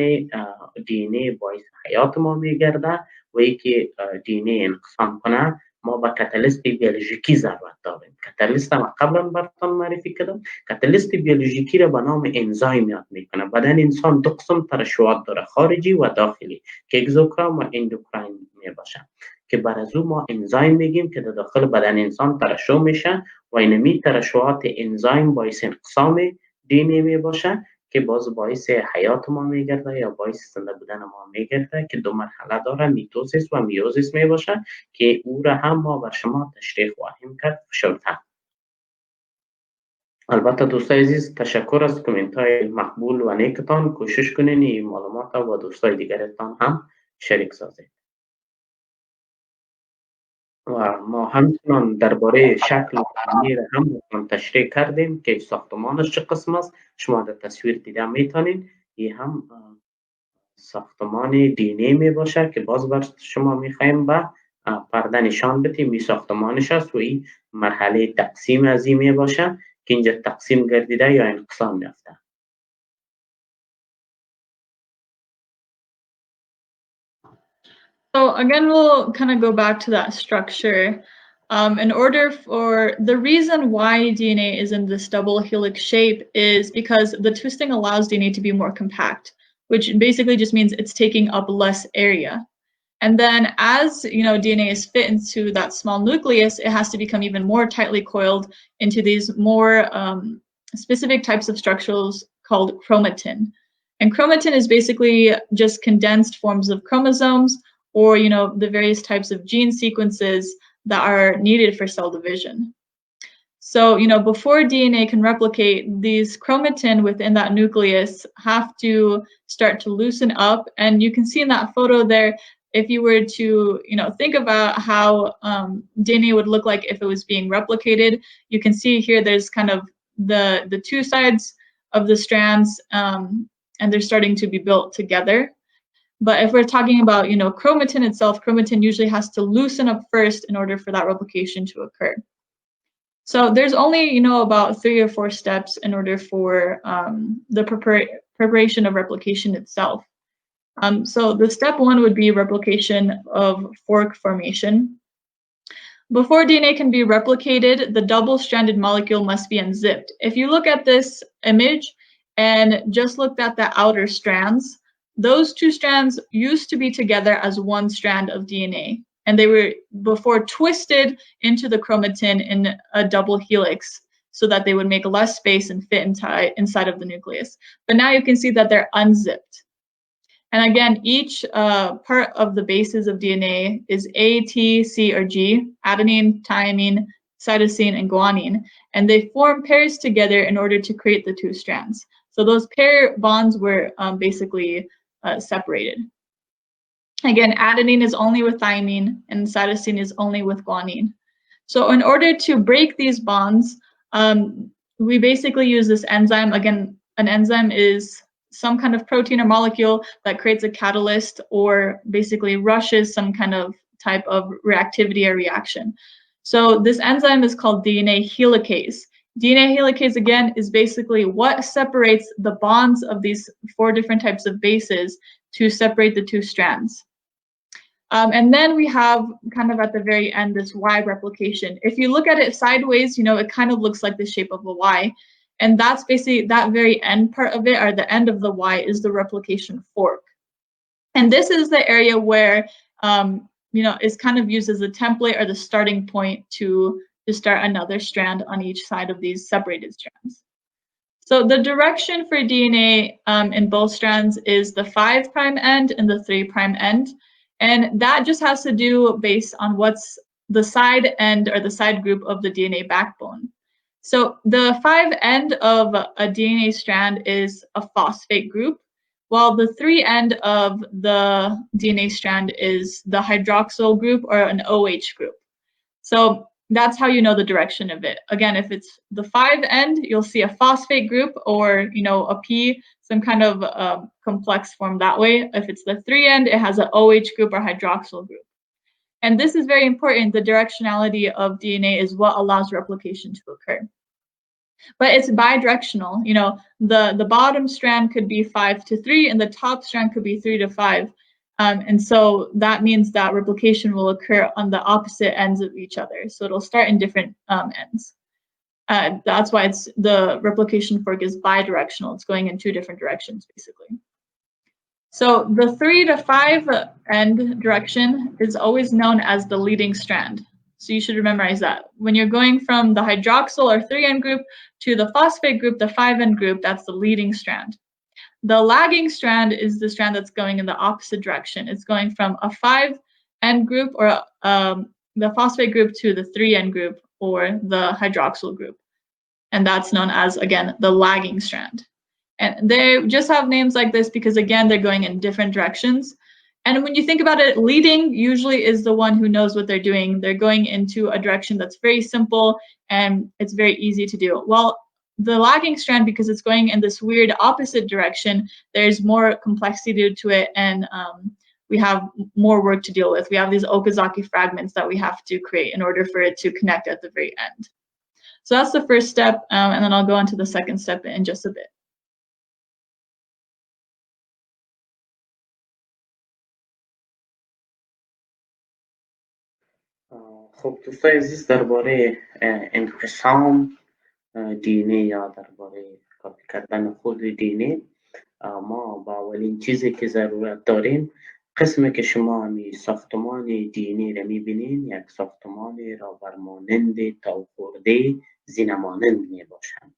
دی ان ای باعث حیات ما میگرده و یکی دی ان ای انقسام کنه ما با کاتالیست بیولوژیکی ضرورت داریم. کاتالیست ما قبلا براتون معرفی کردم. کاتالیست بیولوژیکی را به نام انزایم یاد میکنه. بدن انسان 2 قسم ترشحات داره، خارجی و داخلی که اگزوکراین و اندوکراین میباشن که بر از او ما انزایم میگیم که در داخل بدن انسان ترشح میشه و اینمی ترشحات انزایم باعث انقسام دی ان ای میباشه که باعث حیات ما میگرده یا باعث زنده بودن ما میگرده که 2 مرحله داره، میتوسیس و میوزیس میباشه که او را هم ما بر شما تشریح خواهیم کرد فشرده. البته دوستای عزیز تشکر از کامنت های مقبول و نیکتان. کوشش کنین این معلومات و دوستای دیگرتان هم شریک سازید و ما همچنان درباره شکل و تعمیر هم تشریح کردیم که ساختمانش چه قسم است. شما در تصویر دیده میتونید این هم ساختمان دی ان ای می باشه که باز بر شما میخوایم به پرده نشان بدیم این ساختمانش است و این مرحله تقسیم از این می باشه که اینجا تقسیم گردیده یا انقسام یافته. So again, we'll kind of go back to that structure. In order for the reason why DNA is in this double helix shape is because the twisting allows DNA to be more compact, which basically just means it's taking up less area. And then as DNA is fit into that small nucleus, it has to become even more tightly coiled into these more specific types of structures called chromatin. And chromatin is basically just condensed forms of chromosomes or the various types of gene sequences that are needed for cell division. So, before DNA can replicate, these chromatin within that nucleus have to start to loosen up. And you can see in that photo there, if you were to, think about how DNA would look like if it was being replicated, you can see here there's kind of the 2 sides of the strands, and they're starting to be built together. But if we're talking about, chromatin itself, chromatin usually has to loosen up first in order for that replication to occur. So there's only, about 3 or 4 steps in order for the preparation of replication itself. So the step 1 would be replication of fork formation. Before DNA can be replicated, the double-stranded molecule must be unzipped. If you look at this image and just looked at the outer strands, those 2 strands used to be together as 1 strand of DNA, and they were before twisted into the chromatin in a double helix so that they would make less space and fit inside of the nucleus. But now you can see that they're unzipped. And again, each part of the bases of DNA is A, T, C, or G, adenine, thymine, cytosine, and guanine, and they form pairs together in order to create the 2 strands. So those pair bonds were basically separated. Again, adenine is only with thymine and cytosine is only with guanine. So in order to break these bonds, we basically use this enzyme. Again, an enzyme is some kind of protein or molecule that creates a catalyst or basically rushes some kind of type of reactivity or reaction. So this enzyme is called DNA helicase. DNA helicase, again, is basically what separates the bonds of these 4 different types of bases to separate the 2 strands. And then we have kind of at the very end this Y replication. If you look at it sideways, it kind of looks like the shape of a Y. And that's basically that very end part of it, or the end of the Y, is the replication fork. And this is the area where, is kind of used as a template or the starting point to start another strand on each side of these separated strands. So the direction for DNA in both strands is the 5' end and the 3' end. And that just has to do based on what's the side end or the side group of the DNA backbone. So the 5' end of a DNA strand is a phosphate group, while the 3' end of the DNA strand is the hydroxyl group or an OH group. So that's how you know the direction of it. Again, if it's the 5' end, you'll see a phosphate group or, you know, a P, some kind of complex form that way. If it's the 3' end, it has an OH group or hydroxyl group. And this is very important. The directionality of DNA is what allows replication to occur. But it's bidirectional. You know, the bottom strand could be 5 to 3, and the top strand could be 3 to 5. And so that means that replication will occur on the opposite ends of each other. So it'll start in different ends. That's why it's the replication fork is bidirectional. It's going in two different directions, basically. So the 3 to 5 end direction is always known as the leading strand. So you should memorize that. When you're going from the hydroxyl or 3' group to the phosphate group, the 5' group, that's the leading strand. The lagging strand is the strand that's going in the opposite direction. It's going from a 5' group or the phosphate group to the 3' group or the hydroxyl group. And that's known as, again, the lagging strand. And they just have names like this because, again, they're going in different directions. And when you think about it, leading usually is the one who knows what they're doing. They're going into a direction that's very simple and it's very easy to do. Well, the lagging strand, because it's going in this weird opposite direction, there's more complexity to it, and we have more work to deal with. We have these Okazaki fragments that we have to create in order for it to connect at the very end. So that's the first step, and then I'll go on to the second step in just a bit. خب دوستای عزیز، درباره انقسام دینه یا درباره کاپی کردن خود دینه ما با اولین چیزی که ضرورت داریم، قسمی که شما همی ساختمان دینه را میبینین، یک ساختمان را مانند تا خورده زین مانند میباشند.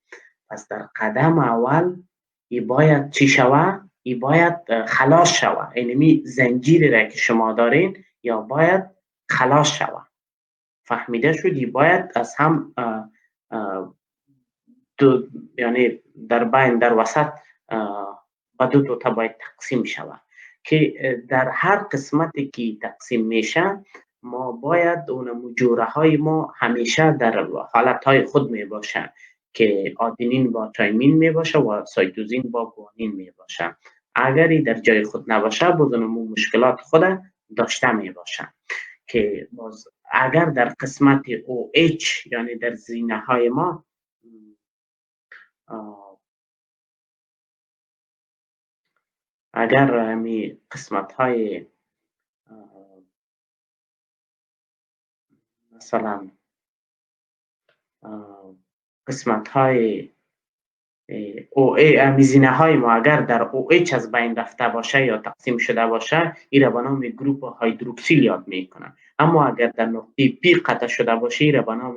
پس در قدم اول ای باید چی شوه؟ ای باید خلاص شوه. اینمی زنجیری را که شما دارین یا باید خلاص شوه. فهمیده شدی؟ باید از هم یعنی در وسط با دو تا باید تقسیم شود که در هر قسمتی که تقسیم میشه ما باید اون جوره های ما همیشه در حالت های خود می باشه که آدنین با تایمین می باشه و سایتوزین با گوانین می باشه. اگری در جای خود نباشه باز اون مشکلات خود داشته می باشه که باز اگر در قسمت OH یعنی در زینه های ما اگر همی قسمت های مثلا قسمت های همی زینه های ما اگر در OH از بین رفته باشه یا تقسیم شده باشه، این را به نام گروپ هایدروکسیل یاد میکنه. اما اگر در نقطه پی قطع شده باشه، این را به نام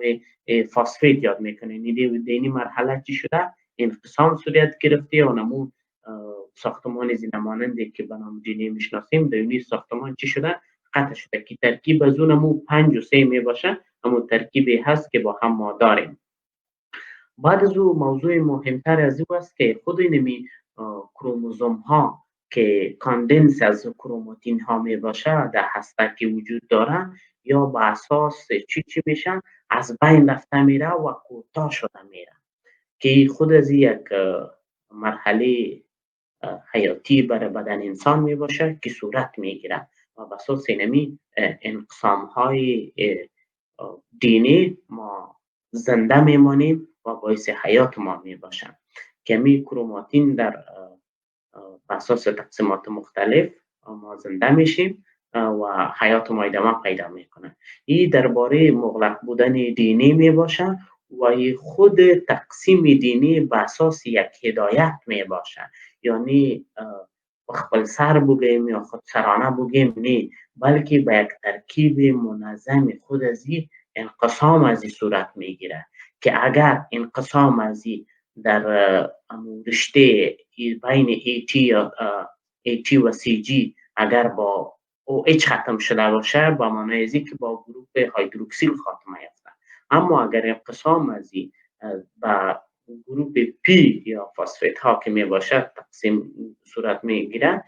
فاسفیت یاد میکنه. دینی مرحله چی شده؟ انقسام صورت گرفته و نمون ساختمان زینه مانندی که به نام دینی میشناسیم، دینی ساختمان چی شده؟ قطع شده که ترکیب از اون 5 و 3 می باشه، همون ترکیبی هست که با هم ما داریم. بعد از او موضوع مهمتر از او است که خود اینمی کروموزوم ها که کاندنس از کروماتین ها می باشه در هسته که وجود داره یا به اساس چی میشن از بین رفته میره و کوتاه شده میره که خود از یک مرحله حیاتی برای بدن انسان می باشه که صورت میگیره و به اساس اینمی انقسام های دینی ما زنده میمانیم و باعث حیات ما می باشن که می کروماتین در اساس تقسیمات مختلف ما زنده میشیم و حیات ما ادامه پیدا میکنه. این درباره مغلق بودن دینی می باشه و خود تقسیم دینی به اساس یک هدایت می باشه، یعنی خپل سر بگیم یا خود سرانه بگیم نه، بلکه به یک ترکیب منظم خود از این انقسام از این صورت میگیره که اگر انقسام از این در رشته بین AT و CG اگر با OH ختم شده باشه با معنای ازی که با گروپ هیدروکسیل خاتمه یافته. اما اگر انقسام از با گروپ پی یا فسفات ها که می باشد تقسیم صورت می گیره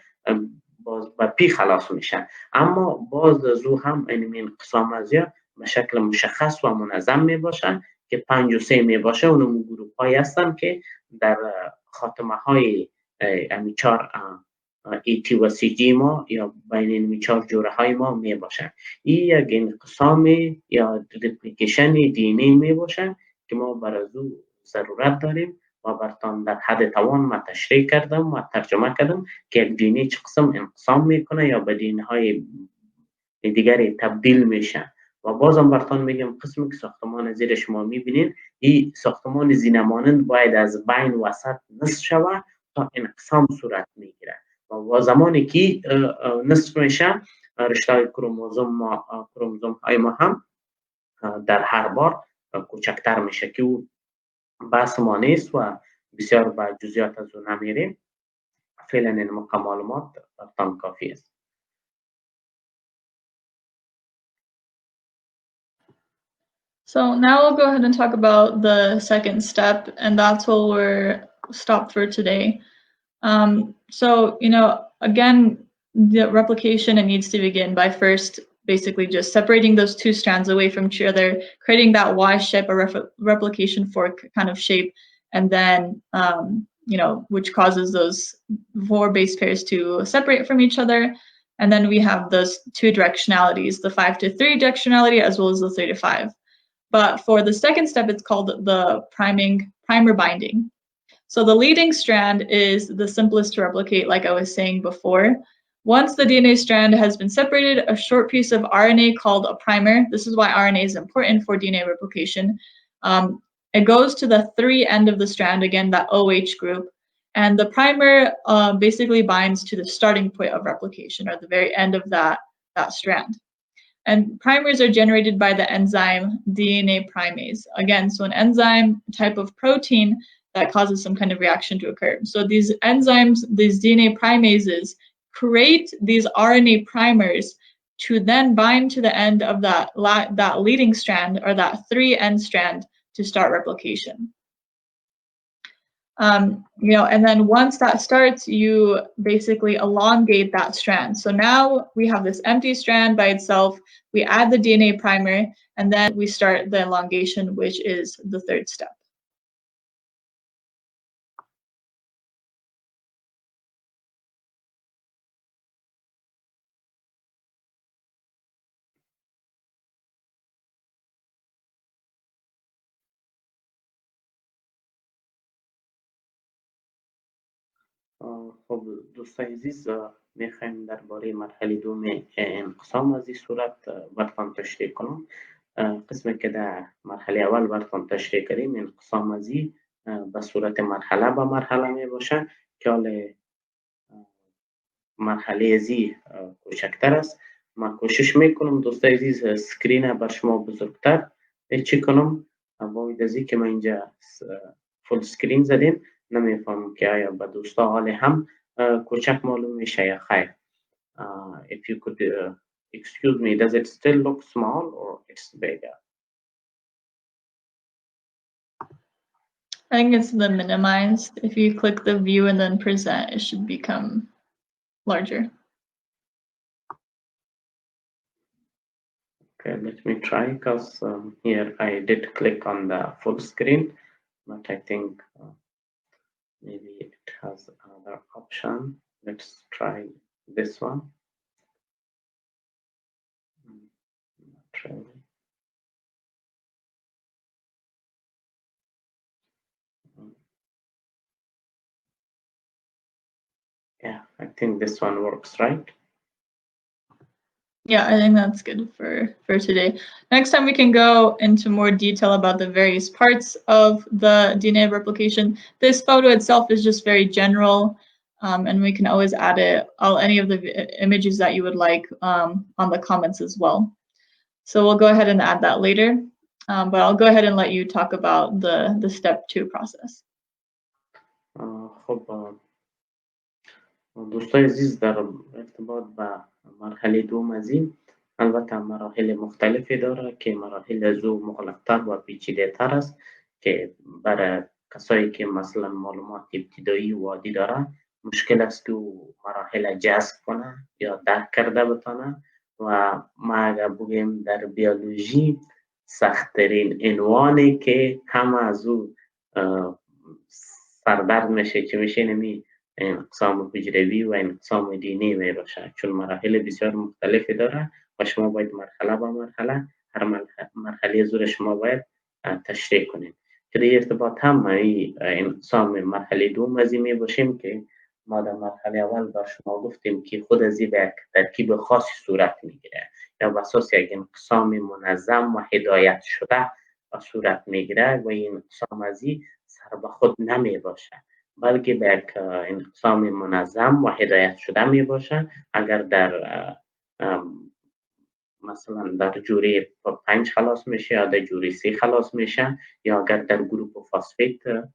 باز با پی خلاص میشه. اما باز از او هم این انقسام از به شکل مشخص و منظم می باشه که 5 و 3 می باشه. اونم گروپ هایی هستن که در خاتمه های امی 4 AT و CG ما یا بین این 4 جوره های ما می باشه. این یک انقسام یا ریپلیکیشن DNA می باشه که ما برای او ضرورت داریم و برتان در حد توان ما تشریح کردم و ترجمه کردم که یک DNA چه قسم انقسام میکنه یا به DNA های دیگری تبدیل میشه. و بازم برتان میگم قسمی که ساختمان زیر شما میبینین این ساختمان زینه مانند باید از بین وسط نصف شوه تا انقسام صورت میگیره و زمانی که نصف میشه رشته کروموزوم های ما هم در هر بار کوچکتر میشه که او بحث ما نیست و بسیار به جزئیات از اون نمیریم. فعلا این معلومات برتان کافی است. So now we'll go ahead and talk about the second step, and that's what we're stopped for today. So, you know, again, the replication, it needs to begin by first basically just separating those two strands away from each other, creating that Y shape, a replication fork kind of shape, and then, you know, which causes those 4 base pairs to separate from each other. And then we have those 2 directionalities, the 5 to 3 directionality, as well as the 3 to 5. But for the second step, it's called the primer binding. So the leading strand is the simplest to replicate, like I was saying before. Once the DNA strand has been separated, a short piece of RNA called a primer, this is why RNA is important for DNA replication, it goes to the 3 end of the strand, again, that OH group, and the primer basically binds to the starting point of replication, or the very end of that strand. And primers are generated by the enzyme DNA primase. Again, so an enzyme type of protein that causes some kind of reaction to occur. So these enzymes, these DNA primases, create these RNA primers to then bind to the end of that leading strand, or that 3-end strand, to start replication. You know, and then once that starts, you basically elongate that strand. So now we have this empty strand by itself, we add the DNA primer, and then we start the elongation, which is the 3rd step. خب دوستان عزیز، میخوایم درباره مرحله دوم انقسام از این صورت براتون تشریح کنم. قسمی که در مرحله اول براتون تشریح کردیم انقسام از این به صورت مرحله به مرحله می باشه که حال مرحله از این کوچکتر است. من کوشش میکنم دوستان عزیز سکرین بر شما بزرگتر چی کنم. با وجود که من اینجا فول سکرین زدیم، نمیفهمم که آیا به دوستا حال هم کوچک معلوم میشه یا خیر. If you could excuse me, does it still look small or it's bigger? I think it's the minimized. If you click the view and then present, it should become larger. Okay, let me try, because here I did click on the full screen, but I think maybe it has another option. Let's try this one. Not really. Yeah, I think this one works, right? Yeah, I think that's good for today. Next time we can go into more detail about the various parts of the DNA replication. This photo itself is just very general, and we can always add any of the images that you would like on the comments as well. So we'll go ahead and add that later, but I'll go ahead and let you talk about the step 2 process. خب دوستای عزیز، در ارتباط به مرحله دوم از این، البته مراحل مختلفی داره که مراحل از او مغلق‌تر و پیچیده‌تر است که برای کسایی که مثلا معلومات ابتدایی و عادی داره مشکل است که مراحل جذب کنه یا درک کرده بتانه. و ما اگر بگیم در بیولوژی سخت‌ترین عنوانی که همه از او سردرد میشه چه میشه نمی اقسام حجروی و اقسام دینی می باشه، چون مراحل بسیار مختلفی داره و شما باید مرحله با مرحله هر مرحله زور شما باید تشریح کنید. که در ارتباط هم این اقسام مرحله دوم از می باشیم که ما در مرحله اول با شما گفتیم که خود از این به یک ترکیب خاصی صورت میگیره یا به اساس یک اقسام منظم و هدایت شده و صورت میگیره و این اقسام از این سر به خود نمی باشه، بلکه به یک اقسام منظم و هدایت شده می باشه. اگر در مثلا در جوری 5 خلاص میشه یا در جوری 3 خلاص میشه، یا اگر در گروپ فسفات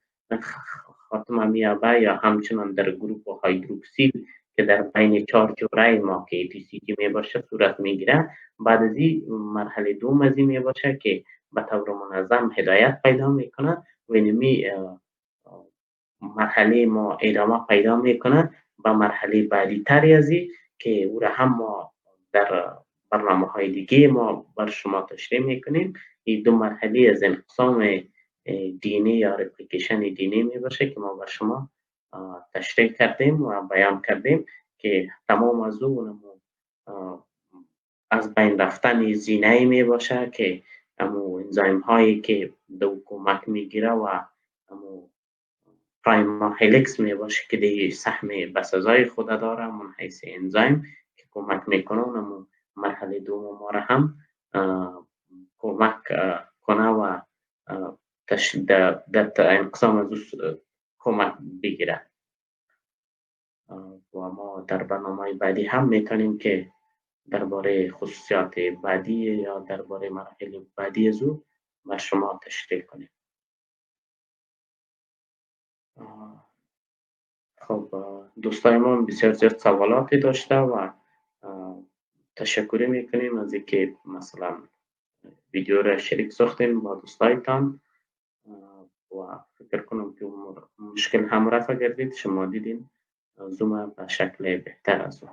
خاتمه میابه یا همچنان در گروپ هیدروکسیل که در بین 4 جوره ما که ATCG می باشه صورت میگیره. بعد از این مرحله دوم از این می باشه که به طور منظم هدایت پیدا میکنه و اینمی مرحله ما ادامه پیدا میکنه به مرحله بعدی تری از این که او را هم ما در برنامه های دیگه ما بر شما تشریح میکنیم. این دو مرحله از اقسام دینی یا رپلیکیشن دینی می باشه که ما بر شما تشریح کردیم و بیان کردیم که تمام از اون از بین رفتن زینه‌ای می باشه که امو انزایم هایی که دو کمک میگیره و امو پرایم هلیکس می باشه که دیگه سهم بسازای خود داره من حیث انزایم که کمک میکنه امو مرحله دوم ما را هم کمک کنه و در اقسام از کمک بگیره. و ما در برنامه بعدی هم میتونیم که درباره خصوصیات بعدی یا درباره مراحل بعدی از او بر شما تشریح کنیم. خب دوستای ما بسیار زیاد سوالاتی داشته و تشکر میکنیم از اینکه مثلا ویدیو را شریک ساختین با دوستایتان و فکر کنم که مشکل هم رفع گردید، شما دیدین زوم به شکل بهتر از اون.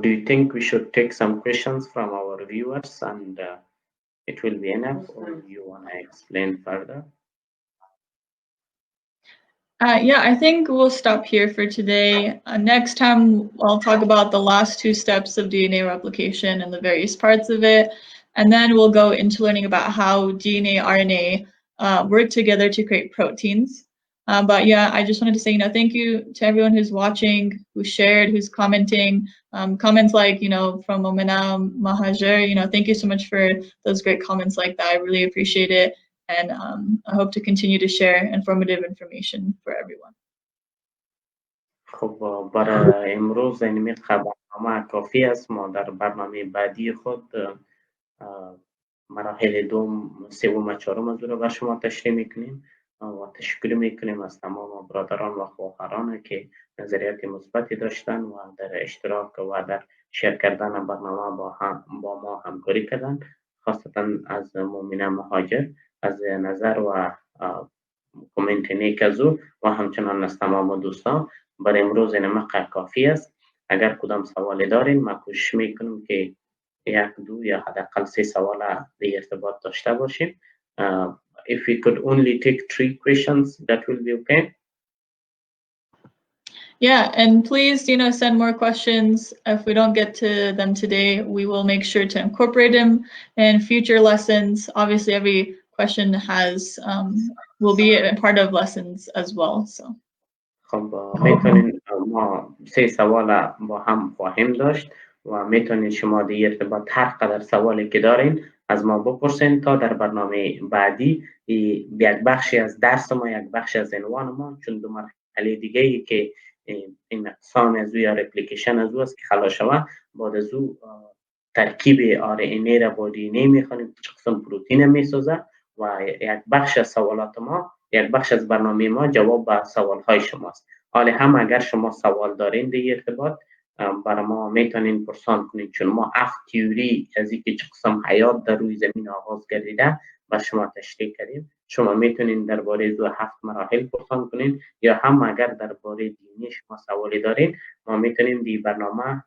Do you think we should take some questions from our viewers and it will be enough, or you want to explain further? Yeah, I think we'll stop here for today. Next time, I'll talk about the last 2 steps of DNA replication and the various parts of it. And then we'll go into learning about how DNA, RNA work together to create proteins. But yeah, I just wanted to say, thank you to everyone who's watching, who shared, who's commenting. Comments like, from Momina Mahajer, thank you so much for those great comments like that. I really appreciate it. And I hope to continue to share informative information for everyone. خب برای امروز این خبرنامه کافی است. ما در برنامه بعدی خود مراحل دوم، سوم و چهارم از رو بر شما تشریح میکنیم و تشکر میکنیم از تمام برادران و خواهران که نظریات مثبتی داشتن و در اشتراک و در شیر کردن برنامه با ما همکاری کردن، خاصتا از مومنه مهاجر از نظر و کامنت نیک از او و همچنان از تمام دوستان. برای امروز این مقطع کافی است. اگر کدام سوالی دارین ما کوشش میکنیم که 1 2 یا حداقل 3 سوال به ارتباط داشته باشیم. If we could only take 3 questions, that will be okay. Yeah, and please, send more questions. If we don't get to them today, we will make sure to incorporate them in future lessons. Obviously, every question will be a part of lessons as well. So. خب میتونین ما 3 سوال با هم خواهیم داشت و میتونین شما در ارتباط هر قدر سوالی که دارین از ما بپرسین تا در برنامه بعدی یک بخشی از درس ما، یک بخشی از عنوان ما، چون دو مرحله دیگه ای که این اقسام از یا رپلیکیشن از است که خلاص شود، بعد از او ترکیب RNA را با DNA میخوانیم، چه قسم پروتین میسازه و یک بخش از سوالات ما، یک بخش از برنامه ما جواب به سوالهای شماست. حالا هم اگر شما سوال دارین در ارتباط برای ما میتونین پرسان کنین، چون ما 7 تئوری از اینکه چه قسم حیات در روی زمین آغاز گردیده و شما تشریح کردیم. شما میتونین درباره دو 7 مراحل پرسان کنین، یا هم اگر درباره دینی شما سوالی دارین ما میتونیم دی برنامه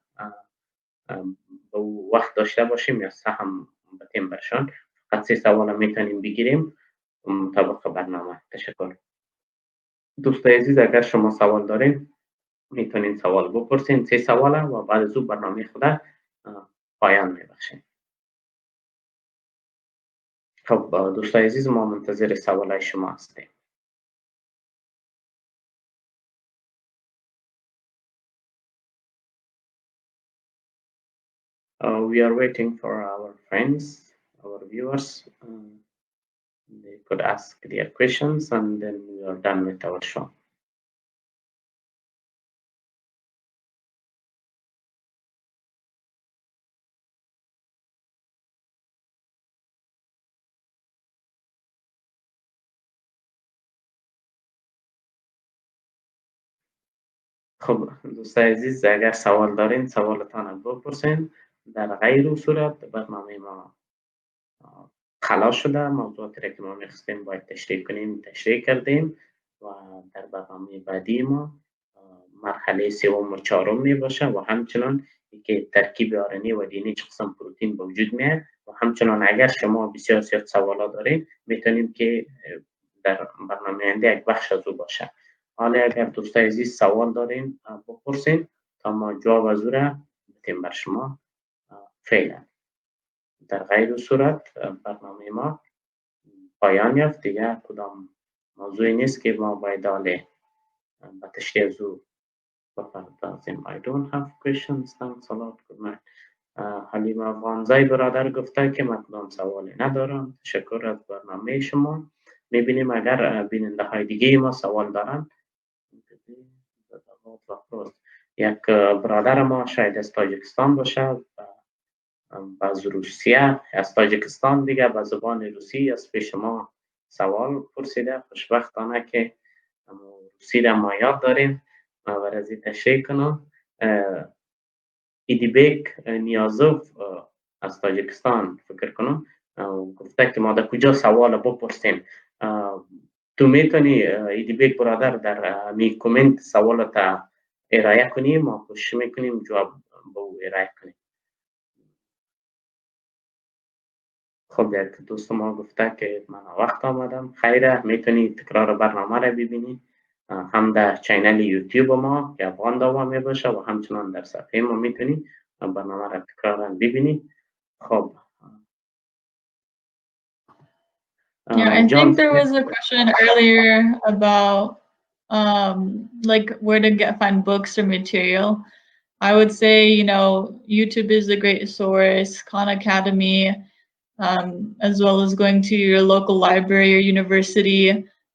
به وقت داشته باشیم یا سهم بتیم برشان. فقط 3 سوال میتونیم بگیریم مطابق برنامه. تشکر. دوستای عزیز اگر شما سوال دارین میتونین سوال بپرسین، 3 سواله و بعد از اون برنامه خود پایان میبخشیم. خب دوستای عزیز ما منتظر سوالای شما هستیم. We are waiting for our friends, our viewers. They could ask their questions and then we are done with our show. خب دوستای عزیز اگر سوال دارین سوالتان رو بپرسین. در غیر صورت برنامه ما خلاص شده، موضوعاتی را که ما میخواستیم باید تشریح کنیم تشریح کردیم و در برنامه بعدی ما مرحله 3 و 4 می باشه و همچنان که ترکیب آرنی و دینی چه قسم پروتئین به وجود میاد و همچنان اگر شما بسیار زیاد سوالات دارین میتونیم که در برنامه آینده یک بخش از او باشه. حالا اگر دوستای عزیز سوال دارین بپرسین تا ما جواب از او را بتیم بر شما فعلا. در غیر صورت برنامه ما پایان یافت. دیگر کدام موضوعی نیست که ما باید به تشریح از او بپردازیم. I don't have questions. Thanks a lot. Good night. حلیم افغانزای برادر گفته که من کدام سوالی ندارم. تشکر از برنامه شما. میبینیم اگر بیننده های دیگه ما سوال دارن. یک برادر ما شاید از تاجیکستان باشه، از روسیه، از تاجیکستان دیگه به زبان روسی از پیش ما سوال پرسیده. خوشبختانه که روسی را ما یاد داریم. ما برازی تشریح کنم. ایدیبیک نیازوف از تاجیکستان فکر کنم گفته که ما در کجا سوال بپرسیم. تو میتونی ایدیبیک برادر در می کومنت سوالت ارائه کنیم، ما کوشش میکنیم جواب به او ارائه کنیم. خب یک دوست ما گفته که من وقت آمدم. خیره، میتونی تکرار برنامه را ببینی هم در چینل یوتیوب ما که افغان دوا می باشه و همچنان در صفحه ما میتونی برنامه را تکرارا ببینی. خب Yeah, I think there was a question earlier about like where to find books or material. I would say, you know, YouTube is a great source, Khan Academy, as well as going to your local library or university.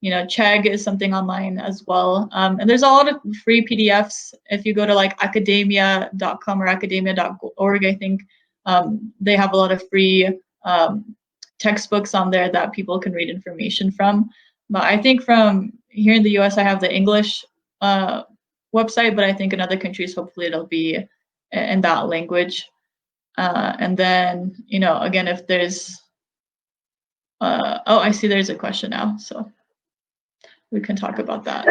You know, Chegg is something online as well. And there's a lot of free PDFs. If you go to like academia.com or academia.org, I think they have a lot of free textbooks on there that people can read information from. But I think from here in the US, I have the English website, but I think in other countries, hopefully it'll be in that language. And then, you know, again, if there's, oh, I see there's a question now, so we can talk about that.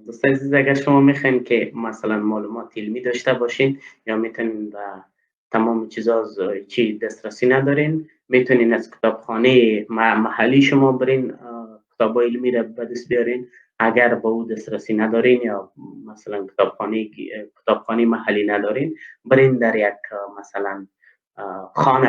دوستای عزیز اگر شما میخواین که مثلا معلومات علمی داشته باشین یا میتونین به تمام چیزا چی دسترسی ندارین، میتونین از کتابخانه محلی شما برین کتاب علمی را به دست بیارین. اگر با او دسترسی ندارین یا مثلا کتابخانه محلی ندارین، برین در یک مثلا خان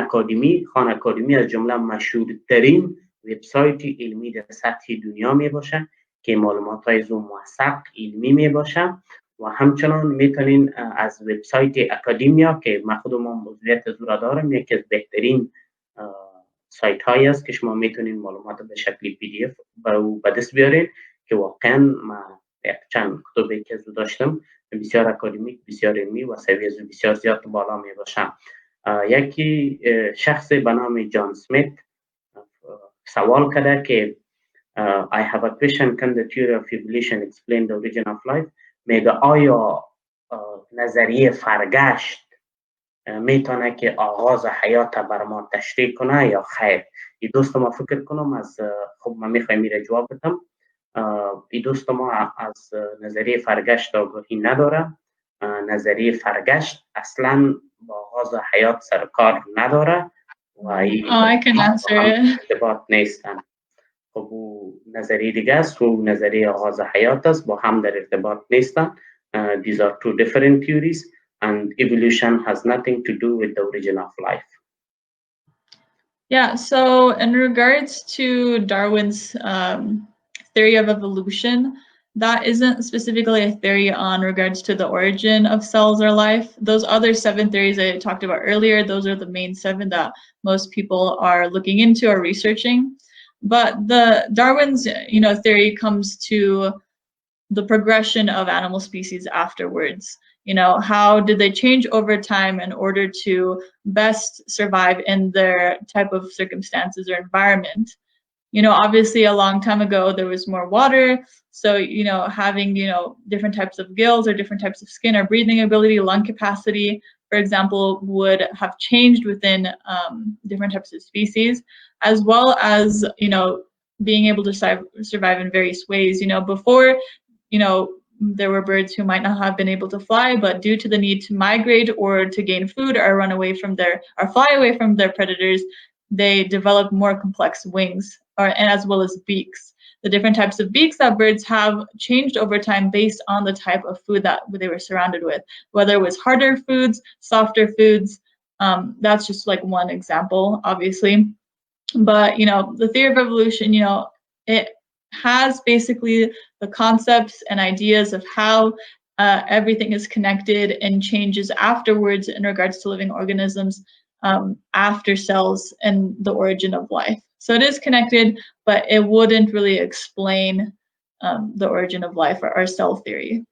اکادمی از جمله مشهورترین وبسایت علمی در سطح دنیا می باشه که معلومات های زو موثق علمی می باشه و همچنان میتونین از وبسایت اکادمیا که من خودم موضوعیت از را دارم، یکی از بهترین سایت هایی است که شما میتونین معلومات به شکل پی دی اف به دست بیارین که واقعا من چند کتابی که از داشتم بسیار اکادمیک، بسیار علمی و سویه بسیار زیاد بالا می باشه. یکی شخص به نام جان سمیت سوال کرده که I have a question, can the theory of evolution explain the origin of life؟ میگه آیا نظریه فرگشت میتونه که آغاز حیات بر ما تشریح کنه یا خیر؟ این دوست ما فکر کنم از خب من میخوایم میره جواب بدم. این دوست ما از نظریه فرگشت آگاهی نداره. نظریه فرگشت اصلا با آغاز حیات سرکار نداره و این ارتباط نیستن. خب او نظریه دیگه است و نظریه آغاز حیات است، با هم در ارتباط نیستن. These are two different theories and evolution has nothing to do with the origin of life. Yeah, so in regards to Darwin's theory of evolution, that isn't specifically a theory on regards to the origin of cells or life. Those other 7 theories I talked about earlier, those are the main 7 that most people are looking into or researching. But the Darwin's, theory comes to the progression of animal species afterwards. How did they change over time in order to best survive in their type of circumstances or environment? Obviously a long time ago there was more water, so having different types of gills or different types of skin or breathing ability, lung capacity, for example, would have changed within different types of species, as well as being able to survive in various ways. Before, there were birds who might not have been able to fly, but due to the need to migrate or to gain food or run away from fly away from their predators, they developed more complex wings and as well as beaks. The different types of beaks that birds have changed over time based on the type of food that they were surrounded with, whether it was harder foods, softer foods. That's just like one example, obviously. But, the theory of evolution, it has basically the concepts and ideas of how everything is connected and changes afterwards in regards to living organisms after cells and the origin of life. So it is connected, but it wouldn't really explain the origin of life or cell theory.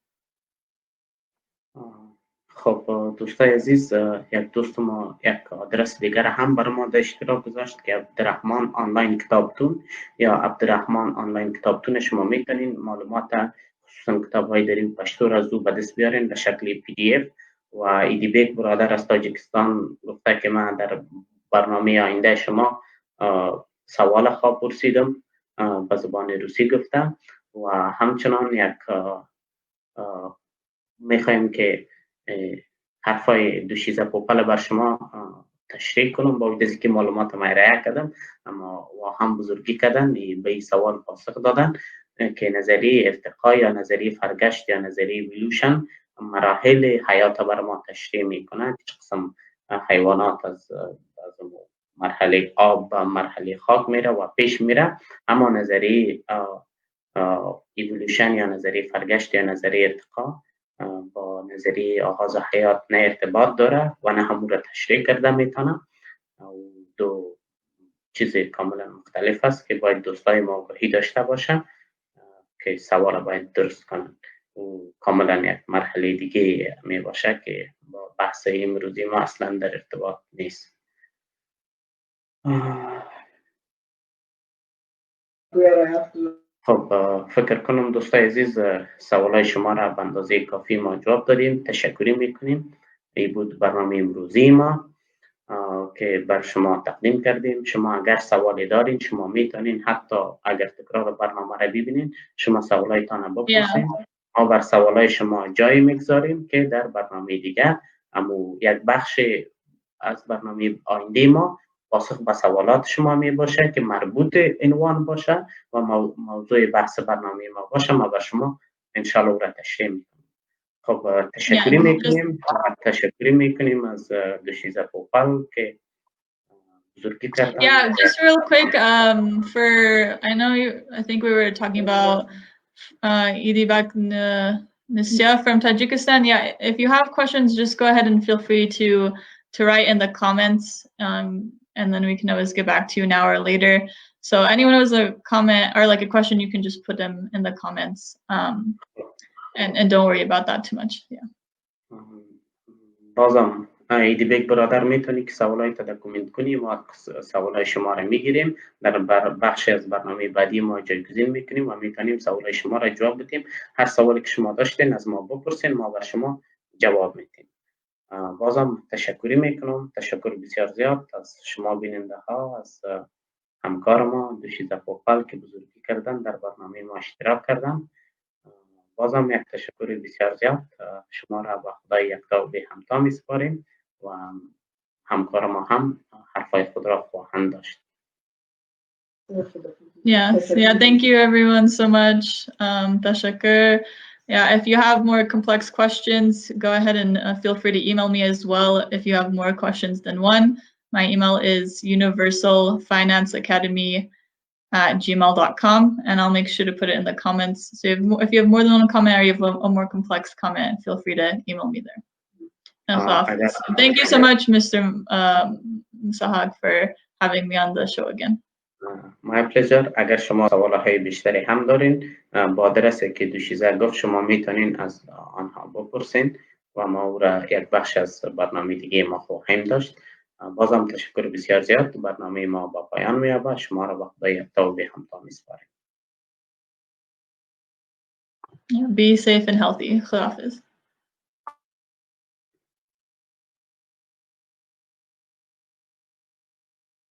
خب دوستای عزیز، یک دوست ما یک آدرس دیگر هم بر ما در اشتراک گذاشت که عبدالرحمن آنلاین کتابتون یا عبدالرحمن آنلاین کتابتون. شما میتونین معلومات خصوصا کتاب‌های در این پشتو را زود به دست بیارین به شکل PDF. و ایدی بیگ برادر از تاجیکستان گفته که من در برنامه آینده شما سوال خواب پرسیدم، به زبان روسی گفتم و همچنان یک میخوایم که حرفای دوشیزه پوپل بر شما تشریح کنم با وجودی که معلومات ما رعایت کردم، اما و هم بزرگی کردن به این سوال پاسخ دادن که نظریه ارتقا یا نظریه فرگشت یا نظریه اِوولوشن مراحل حیات بر ما تشریح میکنه. قسم حیوانات از مرحله آب به مرحله خاک میره و پیش میره، اما نظریه اِوولوشن یا نظریه فرگشت یا نظریه ارتقا با نظریه آغاز حیات نه ارتباط داره و نه همون را تشریح کرده میتونه. دو چیز کاملا مختلف است که باید دوستای ما آگاهی داشته باشن که سوال باید درست کنن. و کاملا یک مرحله دیگه می باشه که با بحث امروزی ما اصلا در ارتباط نیست. خب فکر کنم دوستای عزیز سوالای شما را به اندازه کافی ما جواب دادیم. تشکری میکنیم. این بود برنامه امروزی ما که بر شما تقدیم کردیم. شما اگر سوالی دارین شما میتونین حتی اگر تکرار برنامه را ببینین شما سوالایتان را بپرسین. ما بر سوالای شما جایی میگذاریم که در برنامه دیگر اما یک بخش از برنامه آینده ما پاسخ به سوالات شما می باشه که مربوط عنوان باشه و موضوع بحث برنامه ما باشه. ما به شما انشالله را تشریح میکنیم. خب تشکری میکنیم از دوشیزه پوپل که بزرگی کردن. Yeah, just real quick I think we were talking about Idibak Nisya from Tajikistan. Yeah, if you have questions just go ahead and feel free to write in the comments, and then we can always get back to you now or later. So anyone who has a comment or like a question, you can just put them in the comments, and don't worry about that too much. Yeah. بازم ایدی بیگ برادر میتونی که سوالای تا کامنت کنی، ما سوالای شما را میگیریم در بخشی از برنامه بعدی ما جایگزین میکنیم و میتونیم سوالای شما را جواب بدیم. هر سوالی که شما داشتین از ما بپرسین، ما بر شما جواب میدیم. بازم تشکری میکنم، تشکر بسیار زیاد از شما بیننده ها، از همکار ما اسما پوپل که بزرگی کردن در برنامه ما اشتراک کردن. بازم یک تشکر بسیار زیاد، شما را به خدای یکتا و به همتا میسپاریم و همکار ما هم حرفای خود را خواهند داشت. Yeah, thank you everyone so much. Tashakkur. Yeah, if you have more complex questions, go ahead and feel free to email me as well if you have more questions than one. My email is universalfinanceacademy@gmail.com, and I'll make sure to put it in the comments. So if you have more than one comment or you have a more complex comment, feel free to email me there. Thank you so much, Mr. Sahag, for having me on the show again. My pleasure. اگر شما سوالهای بیشتری هم دارین با آدرسی که دوشیزه گفت شما میتونین از آنها بپرسین و ما او را یک بخش از برنامه دیگه ما خواهیم داشت. بازم تشکر بسیار زیاد. برنامه ما با پایان می‌یابد. شما را به خدای یکتا و به همتا می‌سپاریم. Be safe and healthy. خداحافظ.